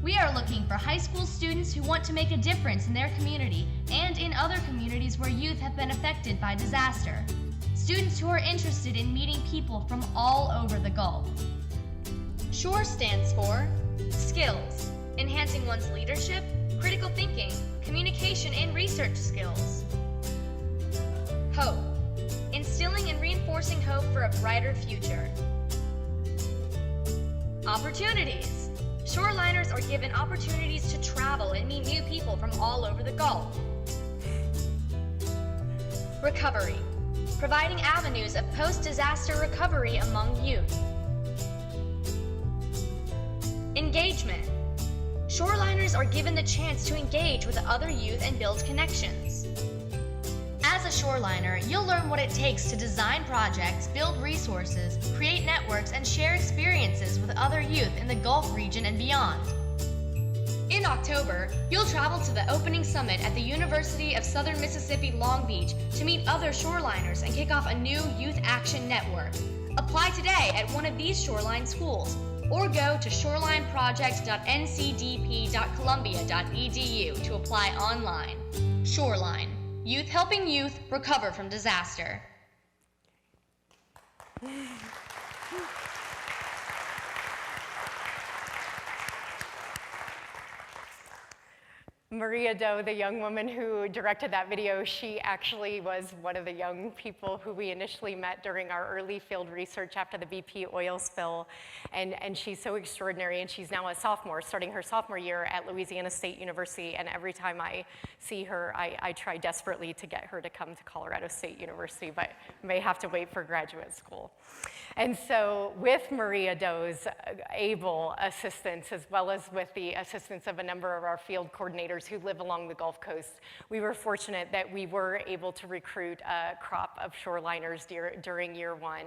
We are looking for high school students who want to make a difference in their community and in other communities where youth have been affected by disaster. Students who are interested in meeting people from all over the Gulf. SHORE stands for Skills, enhancing one's leadership, critical thinking, communication, and research skills. Hope. Instilling and reinforcing hope for a brighter future. Opportunities. Shoreliners are given opportunities to travel and meet new people from all over the Gulf. Recovery. Providing avenues of post-disaster recovery among youth. Engagement. Shoreliners are given the chance to engage with other youth and build connections. As a shoreliner, you'll learn what it takes to design projects, build resources, create networks, and share experiences with other youth in the Gulf region and beyond. In October, you'll travel to the opening summit at the University of Southern Mississippi Long Beach to meet other shoreliners and kick off a new youth action network. Apply today at one of these shoreline schools, or go to shorelineproject.ncdp.columbia.edu to apply online. Shoreline. Youth helping youth recover from disaster. Maria Doe, the young woman who directed that video, she actually was one of the young people who we initially met during our early field research after the BP oil spill. And she's so extraordinary, and she's now a sophomore, starting her sophomore year at Louisiana State University. And every time I see her, I try desperately to get her to come to Colorado State University, but may have to wait for graduate school. And so with Maria Doe's able assistance, as well as with the assistance of a number of our field coordinators who live along the Gulf Coast, we were fortunate that we were able to recruit a crop of shoreliners during year one.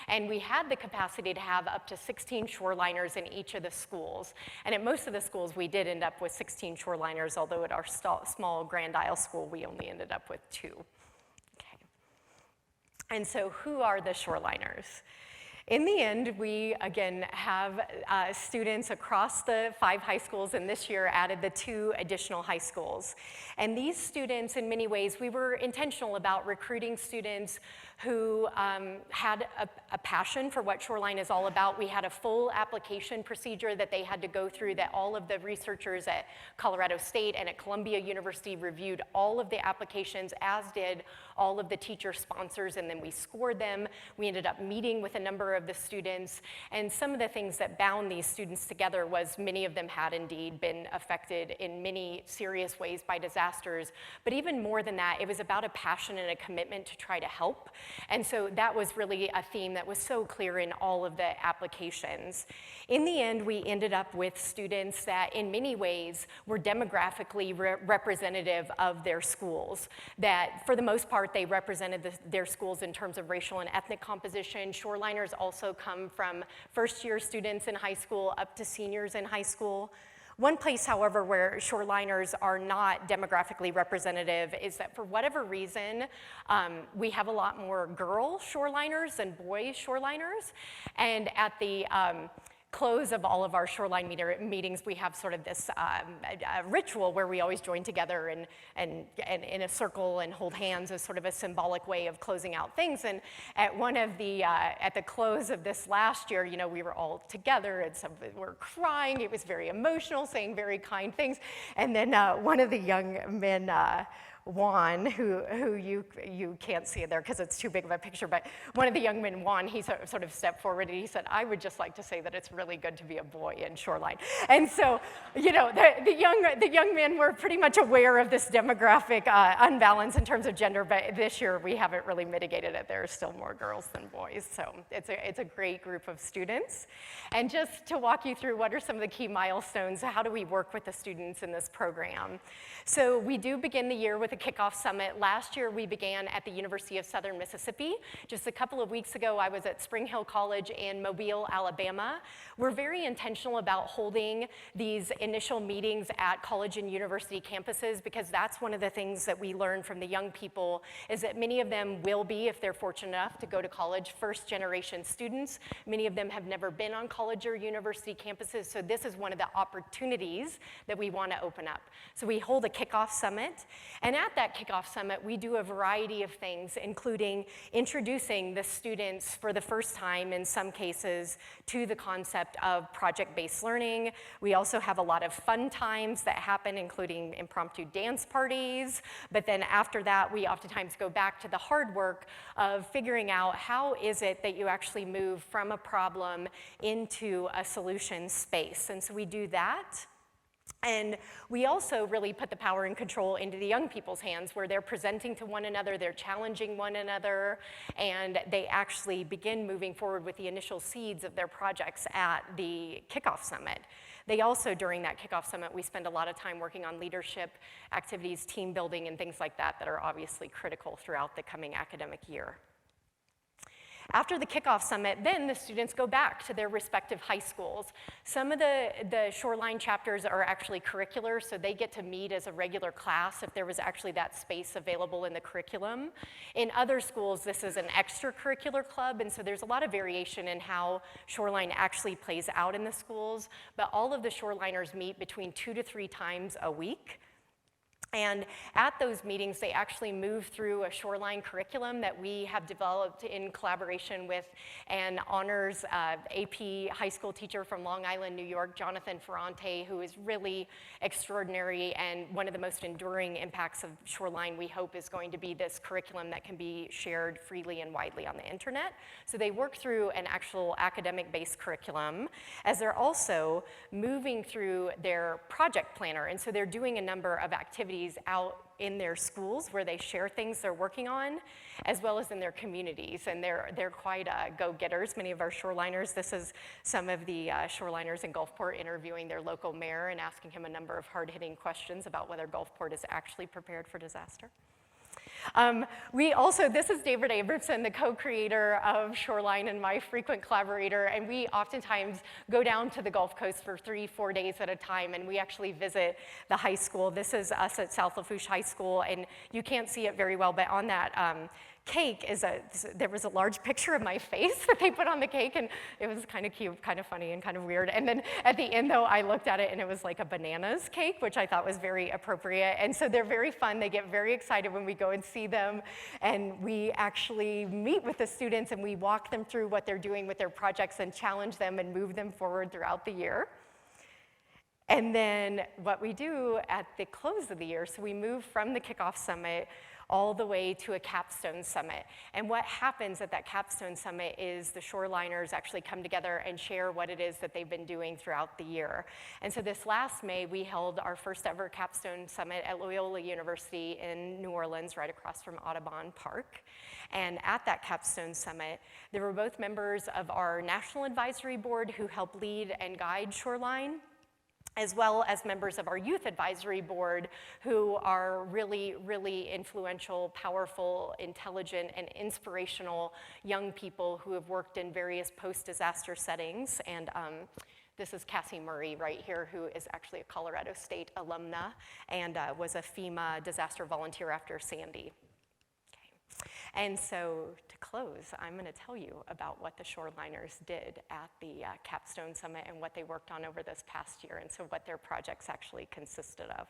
And we had the capacity to have up to 16 shoreliners in each of the schools. And at most of the schools, we did end up with 16 shoreliners, although at our small Grand Isle school, we only ended up with 2. Okay. And so who are the shoreliners? In the end, we, again, have students across the 5 high schools, and this year added the 2 additional high schools. And these students, in many ways, we were intentional about recruiting students who had a passion for what Shoreline is all about. We had a full application procedure that they had to go through, that all of the researchers at Colorado State and at Columbia University reviewed all of the applications, as did all of the teacher sponsors, and then we scored them. We ended up meeting with a number of the students, and some of the things that bound these students together was many of them had indeed been affected in many serious ways by disasters, but even more than that, it was about a passion and a commitment to try to help. And so that was really a theme that was so clear in all of the applications. In the end, we ended up with students that in many ways were demographically representative of their schools, that for the most part, they represented their schools in terms of racial and ethnic composition. Shoreliners also come from first-year students in high school up to seniors in high school. One place, however, where shoreliners are not demographically representative is that for whatever reason, we have a lot more girl shoreliners than boy shoreliners. And at the close of all of our shoreline meetings, we have sort of this ritual where we always join together and in a circle and hold hands as sort of a symbolic way of closing out things. And at one of the at the close of this last year, you know, we were all together and some were crying. It was very emotional, saying very kind things. And then one of the young men, Juan, who you can't see it there because it's too big of a picture, but one of the young men, Juan, he sort of stepped forward and he said, "I would just like to say that it's really good to be a boy in Shoreline." And so, you know, the young men were pretty much aware of this demographic unbalance in terms of gender, but this year we haven't really mitigated it. There are still more girls than boys, so it's a great group of students. And just to walk you through what are some of the key milestones, how do we work with the students in this program? So we do begin the year with a Kickoff Summit. Last year, we began at the University of Southern Mississippi. Just a couple of weeks ago, I was at Spring Hill College in Mobile, Alabama. We're very intentional about holding these initial meetings at college and university campuses because that's one of the things that we learn from the young people is that many of them will be, if they're fortunate enough to go to college, first-generation students. Many of them have never been on college or university campuses, so this is one of the opportunities that we want to open up. So we hold a Kickoff Summit, and at that Kickoff Summit, we do a variety of things, including introducing the students for the first time, in some cases, to the concept of project-based learning. We also have a lot of fun times that happen, including impromptu dance parties. But then after that, we oftentimes go back to the hard work of figuring out how is it that you actually move from a problem into a solution space. And so we do that. And we also really put the power and control into the young people's hands, where they're presenting to one another, they're challenging one another, and they actually begin moving forward with the initial seeds of their projects at the Kickoff Summit. They also, during that Kickoff Summit, we spend a lot of time working on leadership activities, team building, and things like that that are obviously critical throughout the coming academic year. After the Kickoff Summit, then the students go back to their respective high schools. Some of the Shoreline chapters are actually curricular, so they get to meet as a regular class if there was actually that space available in the curriculum. In other schools, this is an extracurricular club, and so there's a lot of variation in how Shoreline actually plays out in the schools, but all of the Shoreliners meet between 2 to 3 times a week. And at those meetings, they actually move through a Shoreline curriculum that we have developed in collaboration with an honors AP high school teacher from Long Island, New York, Jonathan Ferrante, who is really extraordinary, and one of the most enduring impacts of Shoreline, we hope, is going to be this curriculum that can be shared freely and widely on the internet. So they work through an actual academic-based curriculum, as they're also moving through their project planner. And so they're doing a number of activities out in their schools where they share things they're working on, as well as in their communities. And they're quite go-getters, many of our Shoreliners. This is some of the Shoreliners in Gulfport interviewing their local mayor and asking him a number of hard-hitting questions about whether Gulfport is actually prepared for disaster. This is David Abramson, the co-creator of Shoreline and my frequent collaborator, and we oftentimes go down to the Gulf Coast for 3-4 days at a time, and we actually visit the high school. This is us at South Lafourche High School, and you can't see it very well, but on that cake there was a large picture of my face that they put on the cake, and it was kind of cute, kind of funny, and kind of weird. And then at the end, though, I looked at it, and it was like a bananas cake, which I thought was very appropriate. And so they're very fun. They get very excited when we go and see them, and we actually meet with the students, and we walk them through what they're doing with their projects and challenge them and move them forward throughout the year. And then what we do at the close of the year, so we move from the Kickoff Summit all the way to a Capstone Summit. And what happens at that Capstone Summit is the Shoreliners actually come together and share what it is that they've been doing throughout the year. And so this last May, we held our first ever Capstone Summit at Loyola University in New Orleans, right across from Audubon Park. And at that Capstone Summit, there were both members of our National Advisory Board who help lead and guide Shoreline, as well as members of our Youth Advisory Board who are really, really influential, powerful, intelligent, and inspirational young people who have worked in various post-disaster settings. And this is Cassie Murray right here, who is actually a Colorado State alumna and was a FEMA disaster volunteer after Sandy. And so to close, I'm going to tell you about what the Shoreliners did at the Capstone Summit and what they worked on over this past year, and so what their projects actually consisted of.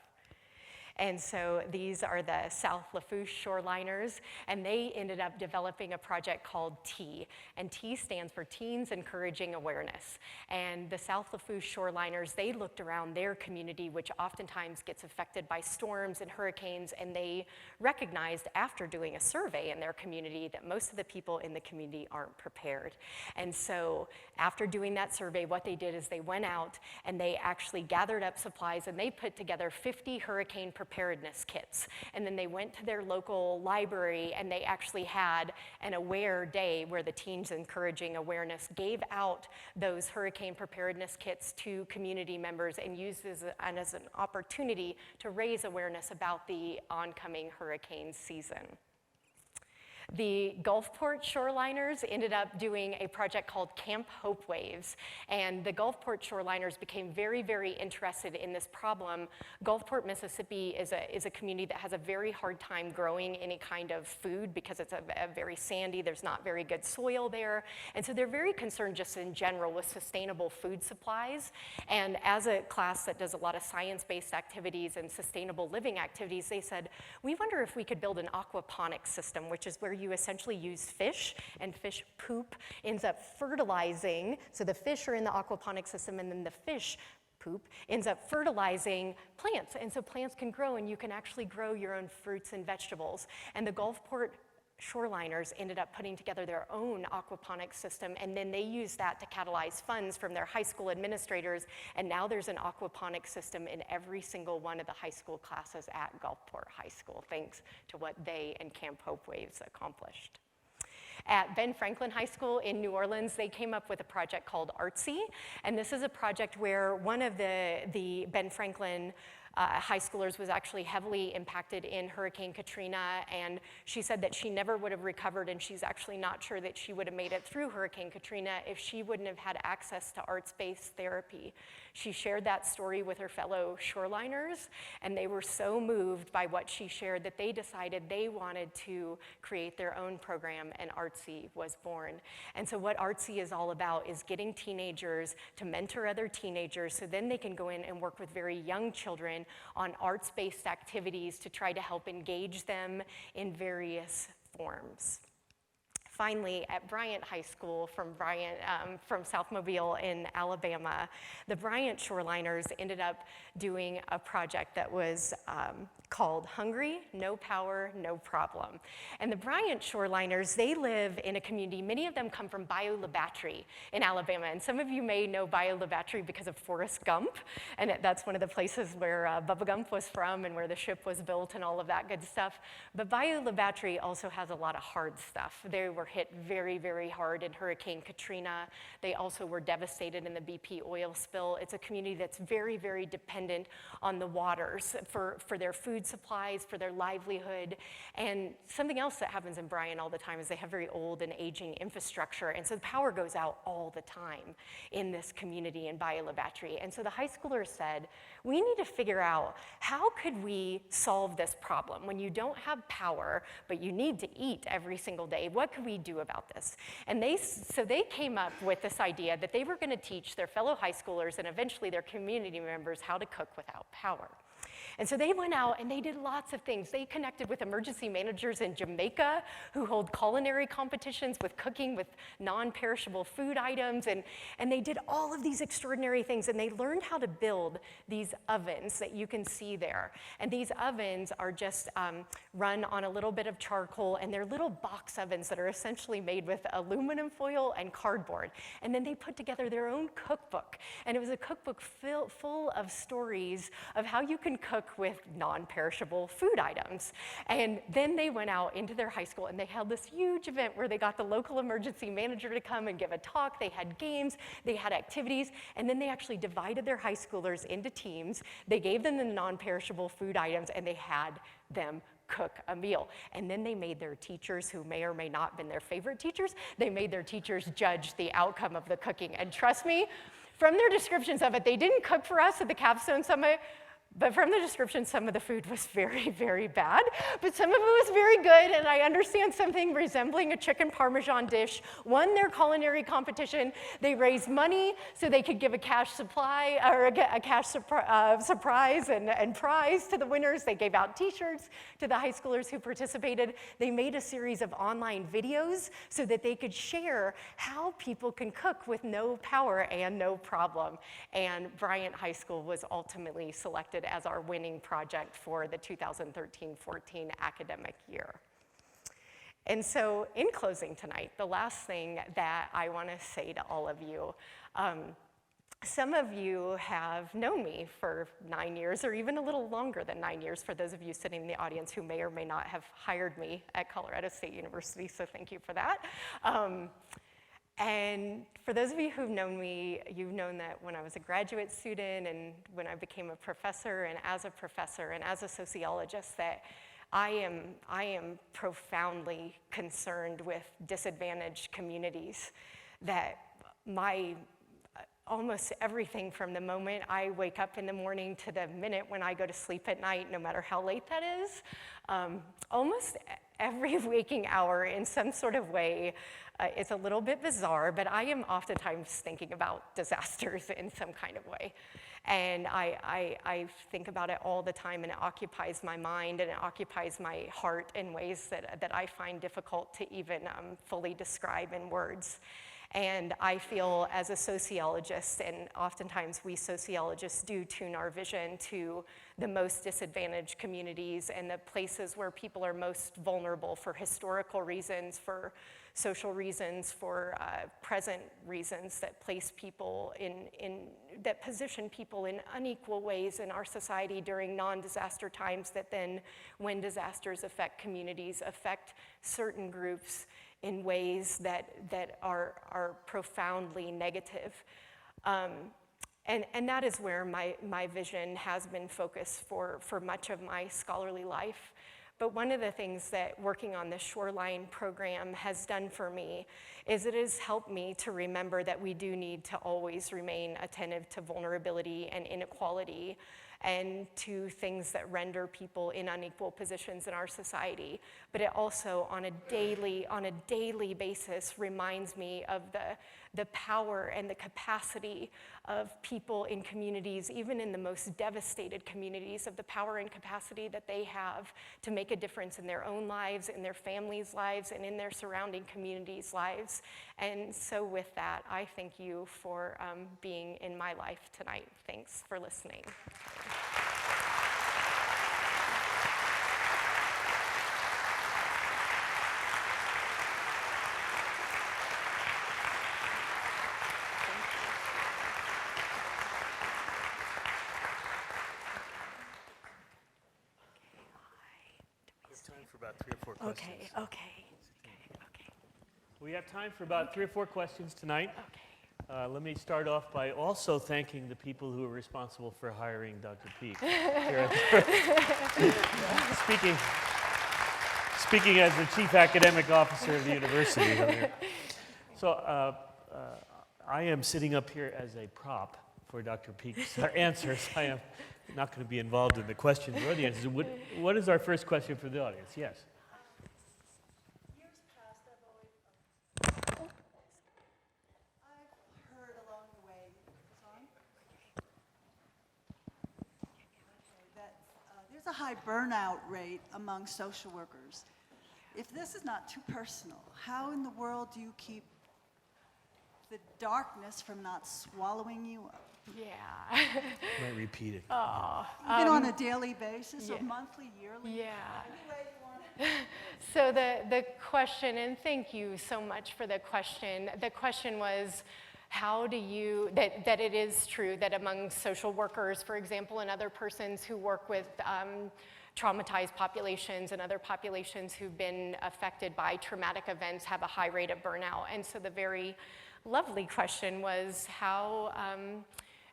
And so these are the South Lafourche Shoreliners, and they ended up developing a project called T, and T stands for Teens Encouraging Awareness. And the South Lafourche Shoreliners, they looked around their community, which oftentimes gets affected by storms and hurricanes, and they recognized after doing a survey in their community that most of the people in the community aren't prepared. And so after doing that survey, what they did is they went out and they actually gathered up supplies, and they put together 50 hurricane preparedness kits. And then they went to their local library, and they actually had an Aware Day where the Teens Encouraging Awareness gave out those hurricane preparedness kits to community members and used as an opportunity to raise awareness about the oncoming hurricane season. The Gulfport Shoreliners ended up doing a project called Camp Hope Waves, and the Gulfport Shoreliners became very, very interested in this problem. Gulfport, Mississippi is a community that has a very hard time growing any kind of food because it's a very sandy, there's not very good soil there, and so they're very concerned just in general with sustainable food supplies. And as a class that does a lot of science-based activities and sustainable living activities, they said, we wonder if we could build an aquaponics system, which is where you essentially use fish, and fish poop ends up fertilizing. So the fish are in the aquaponics system, and then the fish poop ends up fertilizing plants. And so plants can grow, and you can actually grow your own fruits and vegetables. And the Gulfport Shoreliners ended up putting together their own aquaponics system, and then they used that to catalyze funds from their high school administrators, and now there's an aquaponics system in every single one of the high school classes at Gulfport High School, thanks to what they and Camp Hope Waves accomplished. At Ben Franklin High School in New Orleans, they came up with a project called Artsy, and this is a project where one of the Ben Franklin high schoolers was actually heavily impacted in Hurricane Katrina, and she said that she never would have recovered, and she's actually not sure that she would have made it through Hurricane Katrina if she wouldn't have had access to arts-based therapy. She shared that story with her fellow Shoreliners, and they were so moved by what she shared that they decided they wanted to create their own program, and Artsy was born. And so what Artsy is all about is getting teenagers to mentor other teenagers so then they can go in and work with very young children on arts-based activities to try to help engage them in various forms. Finally, at Bryant High School from South Mobile in Alabama, the Bryant Shoreliners ended up doing a project that was called Hungry, No Power, No Problem. And the Bryant Shoreliners, they live in a community, many of them come from Bayou La Battery in Alabama, and some of you may know Bayou La Battery because of Forrest Gump, and that's one of the places where Bubba Gump was from and where the ship was built and all of that good stuff. But Bayou La Battery also has a lot of hard stuff. They were hit very, very hard in Hurricane Katrina. They also were devastated in the BP oil spill. It's a community that's very, very dependent on the waters for their food supplies, for their livelihood. And something else that happens in Bryant all the time is they have very old and aging infrastructure, and so the power goes out all the time in this community in Bayou La Battery. And so the high schoolers said, we need to figure out how could we solve this problem when you don't have power, but you need to eat every single day. What could we do about this? And so they came up with this idea that they were going to teach their fellow high schoolers and eventually their community members how to cook without power. And so they went out and they did lots of things. They connected with emergency managers in Jamaica who hold culinary competitions with cooking with non-perishable food items. And they did all of these extraordinary things. And they learned how to build these ovens that you can see there. And these ovens are just run on a little bit of charcoal. And they're little box ovens that are essentially made with aluminum foil and cardboard. And then they put together their own cookbook. And it was a cookbook full of stories of how you can cook with non-perishable food items. And then they went out into their high school and they held this huge event where they got the local emergency manager to come and give a talk. They had games, they had activities, and then they actually divided their high schoolers into teams. They gave them the non-perishable food items and they had them cook a meal. And then they made their teachers, who may or may not have been their favorite teachers, they made their teachers judge the outcome of the cooking. And trust me, from their descriptions of it, they didn't cook for us at the Capstone Summit, but from the description, some of the food was very, very bad, but some of it was very good, and I understand something resembling a chicken parmesan dish won their culinary competition. They raised money so they could give a cash supply, or a cash surprise and prize to the winners. They gave out t-shirts to the high schoolers who participated. They made a series of online videos so that they could share how people can cook with no power and no problem. And Bryant High School was ultimately selected as our winning project for the 2013-14 academic year. And so in closing tonight, the last thing that I want to say to all of you, some of you have known me for 9 years, or even a little longer than 9 years, for those of you sitting in the audience who may or may not have hired me at Colorado State University, so thank you for that. And for those of you who've known me, you've known that when I was a graduate student and when I became a professor and as a sociologist, that I am profoundly concerned with disadvantaged communities, that almost everything from the moment I wake up in the morning to the minute when I go to sleep at night, no matter how late that is, almost every waking hour in some sort of way, it's a little bit bizarre, but I am oftentimes thinking about disasters in some kind of way. And I think about it all the time, and it occupies my mind and it occupies my heart in ways that I find difficult to even fully describe in words. And I feel, as a sociologist, and oftentimes we sociologists do tune our vision to the most disadvantaged communities and the places where people are most vulnerable for historical reasons, for social reasons, for present reasons that place people that position people in unequal ways in our society during non-disaster times, that then, when disasters affect communities, affect certain groups in ways that are profoundly negative. And that is where my vision has been focused for much of my scholarly life. But one of the things that working on the Shoreline program has done for me is it has helped me to remember that we do need to always remain attentive to vulnerability and inequality, and to things that render people in unequal positions in our society. But it also, on a daily basis, reminds me of the power and the capacity of people in communities, even in the most devastated communities, of the power and capacity that they have to make a difference in their own lives, in their families' lives, and in their surrounding communities' lives. And so with that, I thank you for being in my life tonight. Thanks for listening. About 3 or 4 questions. Okay. We have time for about 3 or 4 questions tonight. Okay. Let me start off by also thanking the people who are responsible for hiring Dr. Peak. Speaking as the Chief Academic Officer of the university. So I am sitting up here as a prop for Dr. Peak's answers. I am not going to be involved in the questions or the answers. What is our first question for the audience? Yes. Years past, I've heard along the way that there's a high burnout rate among social workers. If this is not too personal, how in the world do you keep the darkness from not swallowing you up? Yeah. Might repeat it. Even on a daily basis, or monthly, yearly? Yeah. Any way you want it. So the question, and thank you so much for the question. The question was, how do you, that it is true that among social workers, for example, and other persons who work with traumatized populations and other populations who've been affected by traumatic events, have a high rate of burnout. And so the very lovely question was, how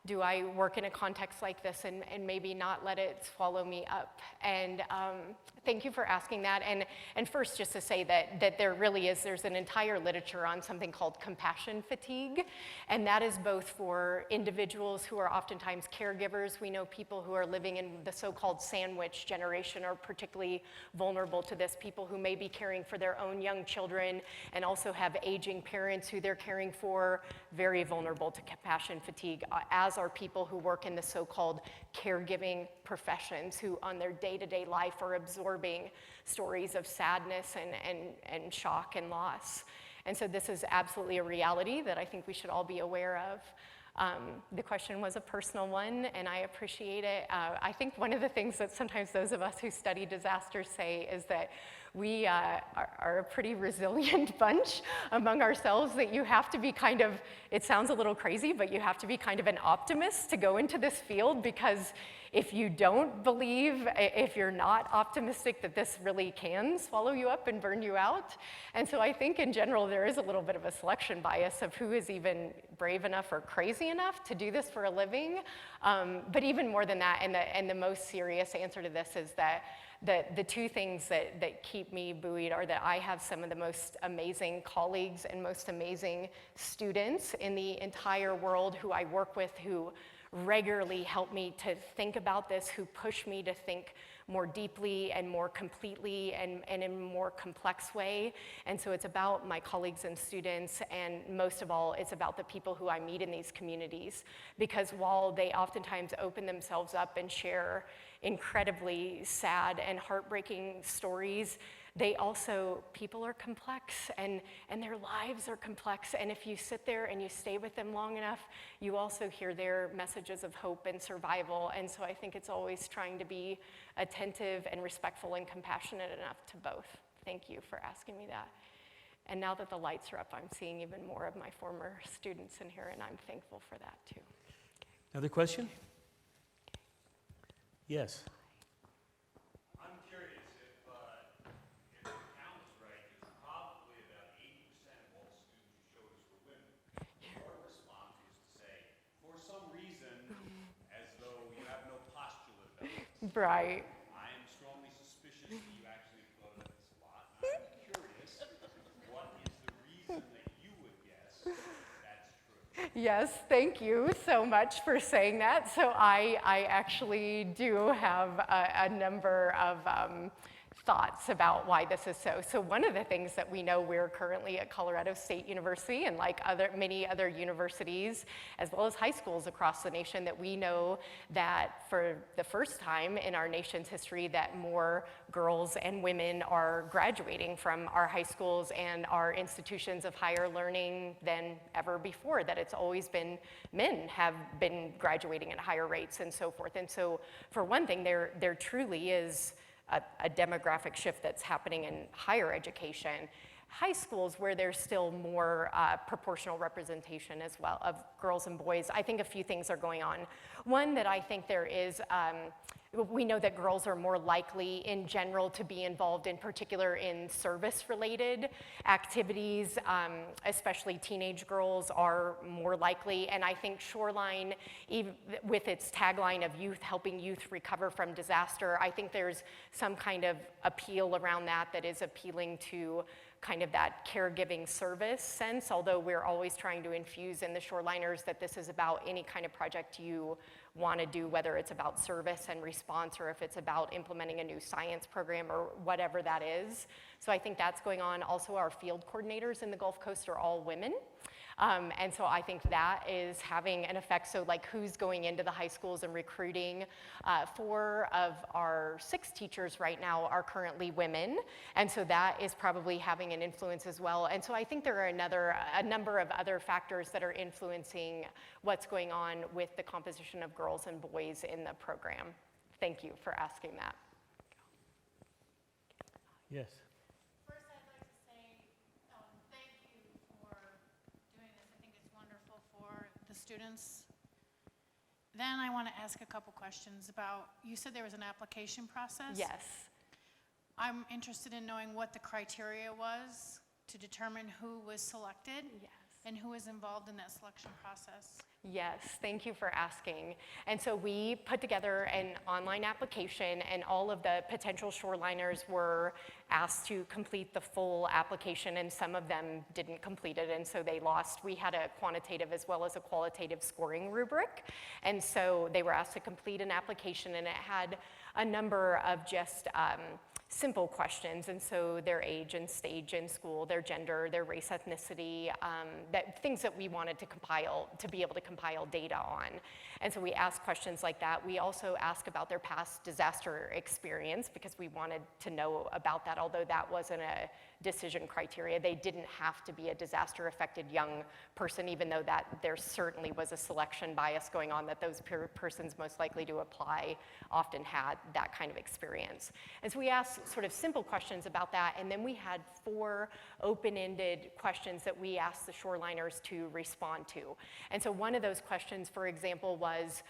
do I work in a context like this and maybe not let it swallow me up? And thank you for asking that. And first, just to say that there really is, there's an entire literature on something called compassion fatigue. And that is both for individuals who are oftentimes caregivers. We know people who are living in the so-called sandwich generation are particularly vulnerable to this. People who may be caring for their own young children and also have aging parents who they're caring for, very vulnerable to compassion fatigue, as are people who work in the so-called caregiving professions, who on their day-to-day life are absorbing stories of sadness and shock and loss. And so this is absolutely a reality that I think we should all be aware of. The question was a personal one, and I appreciate it. I think one of the things that sometimes those of us who study disasters say is that we are a pretty resilient bunch among ourselves, that you have to be kind of, it sounds a little crazy, but you have to be kind of an optimist to go into this field, because if you don't believe, if you're not optimistic that this really can swallow you up and burn you out. And so I think in general there is a little bit of a selection bias of who is even brave enough or crazy enough to do this for a living. But even more than that, and the most serious answer to this is that the two things that keep me buoyed are that I have some of the most amazing colleagues and most amazing students in the entire world who I work with, who regularly help me to think about this, who push me to think more deeply and more completely and in a more complex way. And so it's about my colleagues and students, and most of all, it's about the people who I meet in these communities. Because while they oftentimes open themselves up and share incredibly sad and heartbreaking stories, people are complex, and their lives are complex. And if you sit there and you stay with them long enough, you also hear their messages of hope and survival. And so I think it's always trying to be attentive and respectful and compassionate enough to both. Thank you for asking me that. And now that the lights are up, I'm seeing even more of my former students in here, and I'm thankful for that too. Another question? Yes. Right. I am strongly suspicious that you actually floated at this spot. I'm curious, what is the reason that you would guess that's true? Yes, thank you so much for saying that. So I actually do have a number of thoughts about why this is so. So one of the things that we know, we're currently at Colorado State University, and like many other universities, as well as high schools across the nation, that we know that for the first time in our nation's history, that more girls and women are graduating from our high schools and our institutions of higher learning than ever before, that it's always been men have been graduating at higher rates and so forth. And so for one thing, there truly is a demographic shift that's happening in higher education. High schools, where there's still more proportional representation as well of girls and boys, I think a few things are going on. One, that I think there is, we know that girls are more likely in general to be involved in particular in service-related activities, especially teenage girls are more likely. And I think Shoreline, even with its tagline of youth, helping youth recover from disaster, I think there's some kind of appeal around that is appealing to kind of that caregiving service sense, although we're always trying to infuse in the Shoreliners that this is about any kind of project you want to do, whether it's about service and response or if it's about implementing a new science program or whatever that is. So I think that's going on. Also, our field coordinators in the Gulf Coast are all women. And so I think that is having an effect. So like who's going into the high schools and recruiting? 4 of our 6 teachers right now are currently women. And so that is probably having an influence as well. And so I think there are a number of other factors that are influencing what's going on with the composition of girls and boys in the program. Thank you for asking that. Yes. Students. Then I want to ask a couple questions about, you said there was an application process? Yes. I'm interested in knowing what the criteria was to determine who was selected. Yes. And who was involved in that selection process. Yes, thank you for asking. And so we put together an online application, and all of the potential Shoreliners were asked to complete the full application, and some of them didn't complete it, and so they lost. We had a quantitative as well as a qualitative scoring rubric, and so they were asked to complete an application, and it had a number of just simple questions, and so their age and stage in school, their gender, their race, ethnicity, things that we wanted to compile, to be able to compile data on. And so we asked questions like that. We also asked about their past disaster experience because we wanted to know about that, although that wasn't a decision criteria. They didn't have to be a disaster-affected young person, even though that there certainly was a selection bias going on, that those persons most likely to apply often had that kind of experience. And so we asked sort of simple questions about that, and then we had 4 open-ended questions that we asked the Shoreliners to respond to. And so one of those questions, for example, was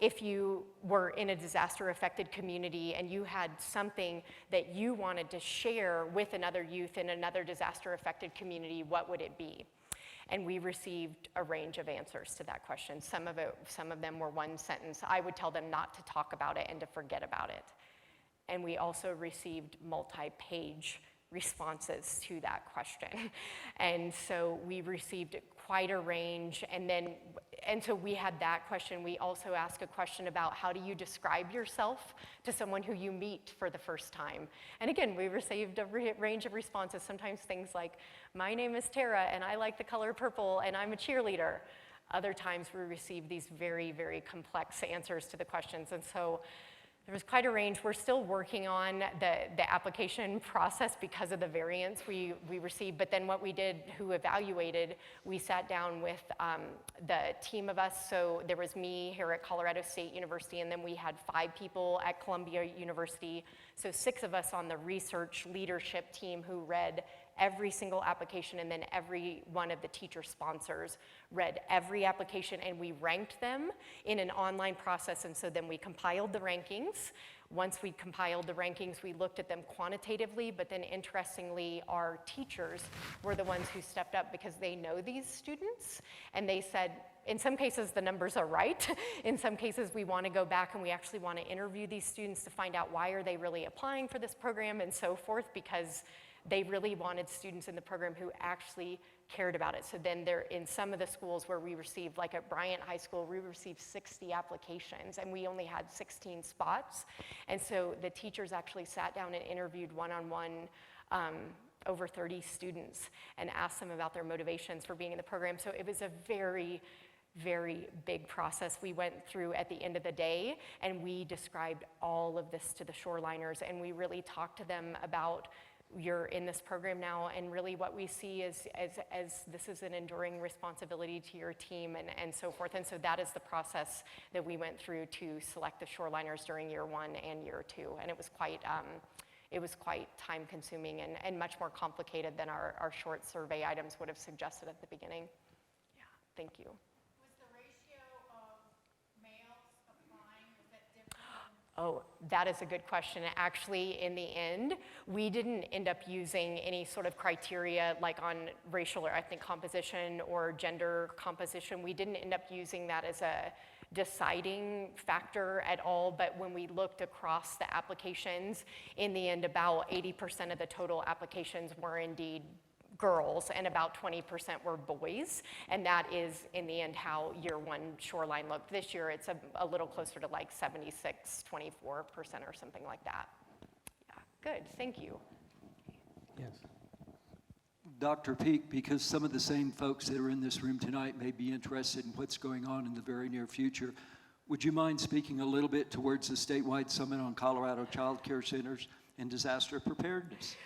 if you were in a disaster-affected community and you had something that you wanted to share with another youth in another disaster-affected community, what would it be? And we received a range of answers to that question. Some of them were one sentence. I would tell them not to talk about it and to forget about it. And we also received multi-page responses to that question. And so we received quite a range. And so we had that question. We also asked a question about how do you describe yourself to someone who you meet for the first time? And again, we received a range of responses, sometimes things like, my name is Tara and I like the color purple and I'm a cheerleader. Other times we received these very, very complex answers to the questions. And so there was quite a range. We're still working on the application process because of the variants we received. But then what we did, who evaluated, we sat down with the team of us. So there was me here at Colorado State University, and then we had 5 people at Columbia University. So 6 of us on the research leadership team who read every single application, and then every one of the teacher sponsors read every application, and we ranked them in an online process. And so then we compiled the rankings. Once we compiled the rankings, we looked at them quantitatively, but then interestingly, our teachers were the ones who stepped up because they know these students, and they said, in some cases, the numbers are right. In some cases, we want to go back and we actually want to interview these students to find out why are they really applying for this program and so forth, because they really wanted students in the program who actually cared about it. So then in some of the schools where we received, like at Bryant High School, we received 60 applications and we only had 16 spots. And so the teachers actually sat down and interviewed one-on-one over 30 students and asked them about their motivations for being in the program. So it was a very, very big process we went through at the end of the day, and we described all of this to the Shoreliners, and we really talked to them about, you're in this program now, and really what we see is as this is an enduring responsibility to your team and so forth. And so that is the process that we went through to select the Shoreliners during year 1 and year 2. And it was quite time consuming and much more complicated than our short survey items would have suggested at the beginning. Yeah, thank you. Was the ratio of males applying, was that different? Oh, that is a good question. Actually, in the end, we didn't end up using any sort of criteria like on racial or ethnic composition or gender composition. We didn't end up using that as a deciding factor at all, but when we looked across the applications, in the end, about 80% of the total applications were indeed girls and about 20% were boys, and that is in the end how year 1 Shoreline looked. This year it's a little closer to like 76-24% or something like that. Yeah, good, thank you. Yes. Dr. Peak, because some of the same folks that are in this room tonight may be interested in what's going on in the very near future, would you mind speaking a little bit towards the statewide summit on Colorado child care centers and disaster preparedness?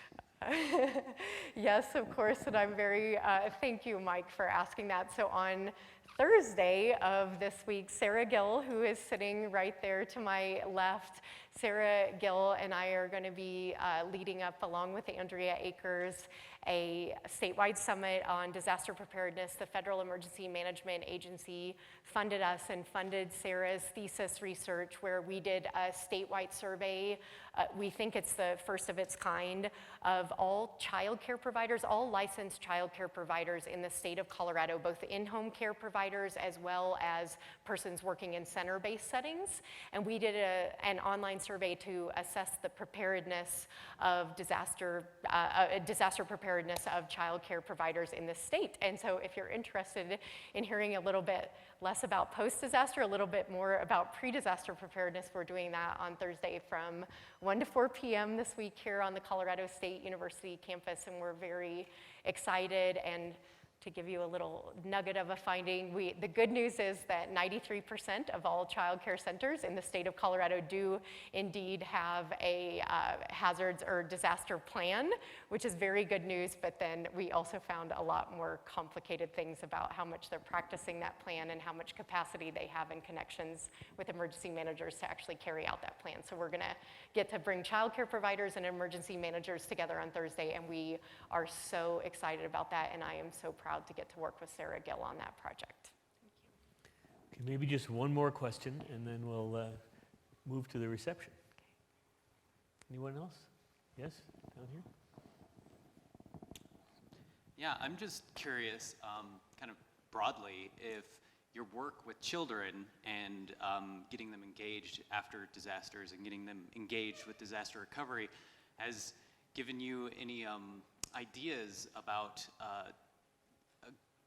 Yes, of course, and I'm very, thank you, Mike, for asking that. So on Thursday of this week, Sarah Gill, who is sitting right there to my left, Sarah Gill and I are going to be leading up, along with Andrea Akers, a statewide summit on disaster preparedness. The Federal Emergency Management Agency funded us and funded Sarah's thesis research, where we did a statewide survey. We think it's the first of its kind of all child care providers, all licensed child care providers in the state of Colorado, both in-home care providers as well as persons working in center-based settings. And we did an online survey to assess the preparedness of disaster preparedness of child care providers in the state. And so if you're interested in hearing a little bit less about post-disaster, a little bit more about pre-disaster preparedness, we're doing that on Thursday from 1 to 4 p.m. this week here on the Colorado State University campus, and we're very excited. And to give you a little nugget of a finding, the good news is that 93% of all child care centers in the state of Colorado do indeed have a hazards or disaster plan, which is very good news, but then we also found a lot more complicated things about how much they're practicing that plan and how much capacity they have in connections with emergency managers to actually carry out that plan. So we're gonna get to bring child care providers and emergency managers together on Thursday, and we are so excited about that, and I am so proud to get to work with Sarah Gill on that project. Okay, maybe just one more question, and then we'll move to the reception. Anyone else? Yes, down here? Yeah, I'm just curious, kind of broadly, if your work with children and getting them engaged after disasters and getting them engaged with disaster recovery has given you any ideas about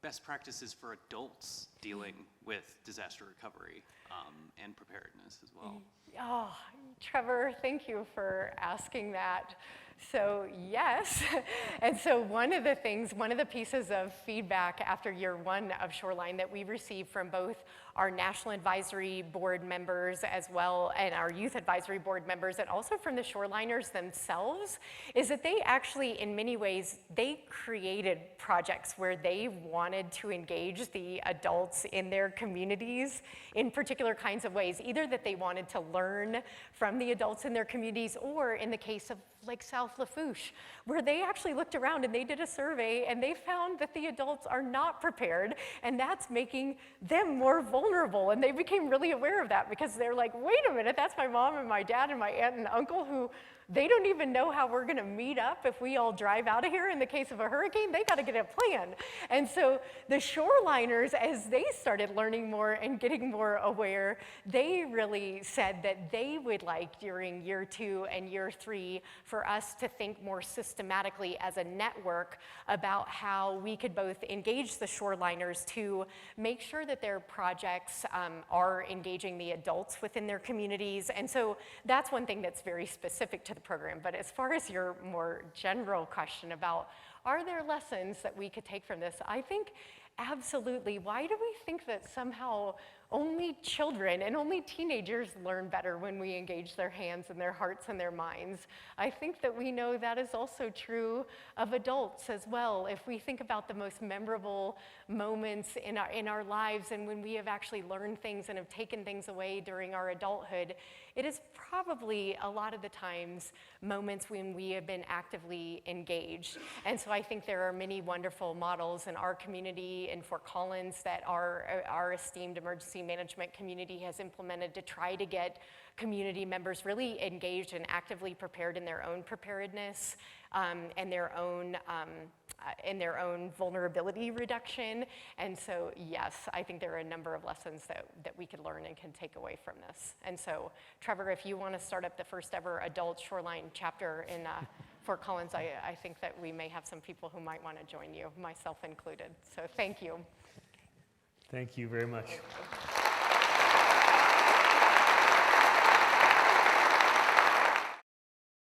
best practices for adults dealing with disaster recovery and preparedness as well? Oh, Trevor, thank you for asking that. So yes, and so one of the pieces of feedback after year one of Shoreline that we received from both our National Advisory Board members as well and our Youth Advisory Board members and also from the Shoreliners themselves is that they actually, in many ways, they created projects where they wanted to engage the adults in their communities in particular kinds of ways, either that they wanted to learn from the adults in their communities or in the case of like South Lafourche, where they actually looked around and they did a survey and they found that the adults are not prepared and that's making them more vulnerable. And they became really aware of that because they're like, wait a minute, that's my mom and my dad and my aunt and uncle who they don't even know how we're gonna meet up if we all drive out of here. In the case of a hurricane, they gotta get a plan. And so the Shoreliners, as they started learning more and getting more aware, they really said that they would like during year 2 and year 3 for us to think more systematically as a network about how we could both engage the Shoreliners to make sure that their projects are engaging the adults within their communities. And so that's one thing that's very specific to the program. But as far as your more general question about are there lessons that we could take from this, I think absolutely. Why do we think that somehow only children and only teenagers learn better when we engage their hands and their hearts and their minds? I think that we know that is also true of adults as well. If we think about the most memorable moments in our lives and when we have actually learned things and have taken things away during our adulthood, it is probably a lot of the times moments when we have been actively engaged. And so I think there are many wonderful models in our community in Fort Collins that our esteemed emergency management community has implemented to try to get community members really engaged and actively prepared in their own preparedness and their own vulnerability reduction. And so yes, I think there are a number of lessons that we could learn and can take away from this. And so Trevor, if you want to start up the first ever adult Shoreline chapter in Fort Collins, I think that we may have some people who might want to join you, myself included. So thank you. Thank you very much.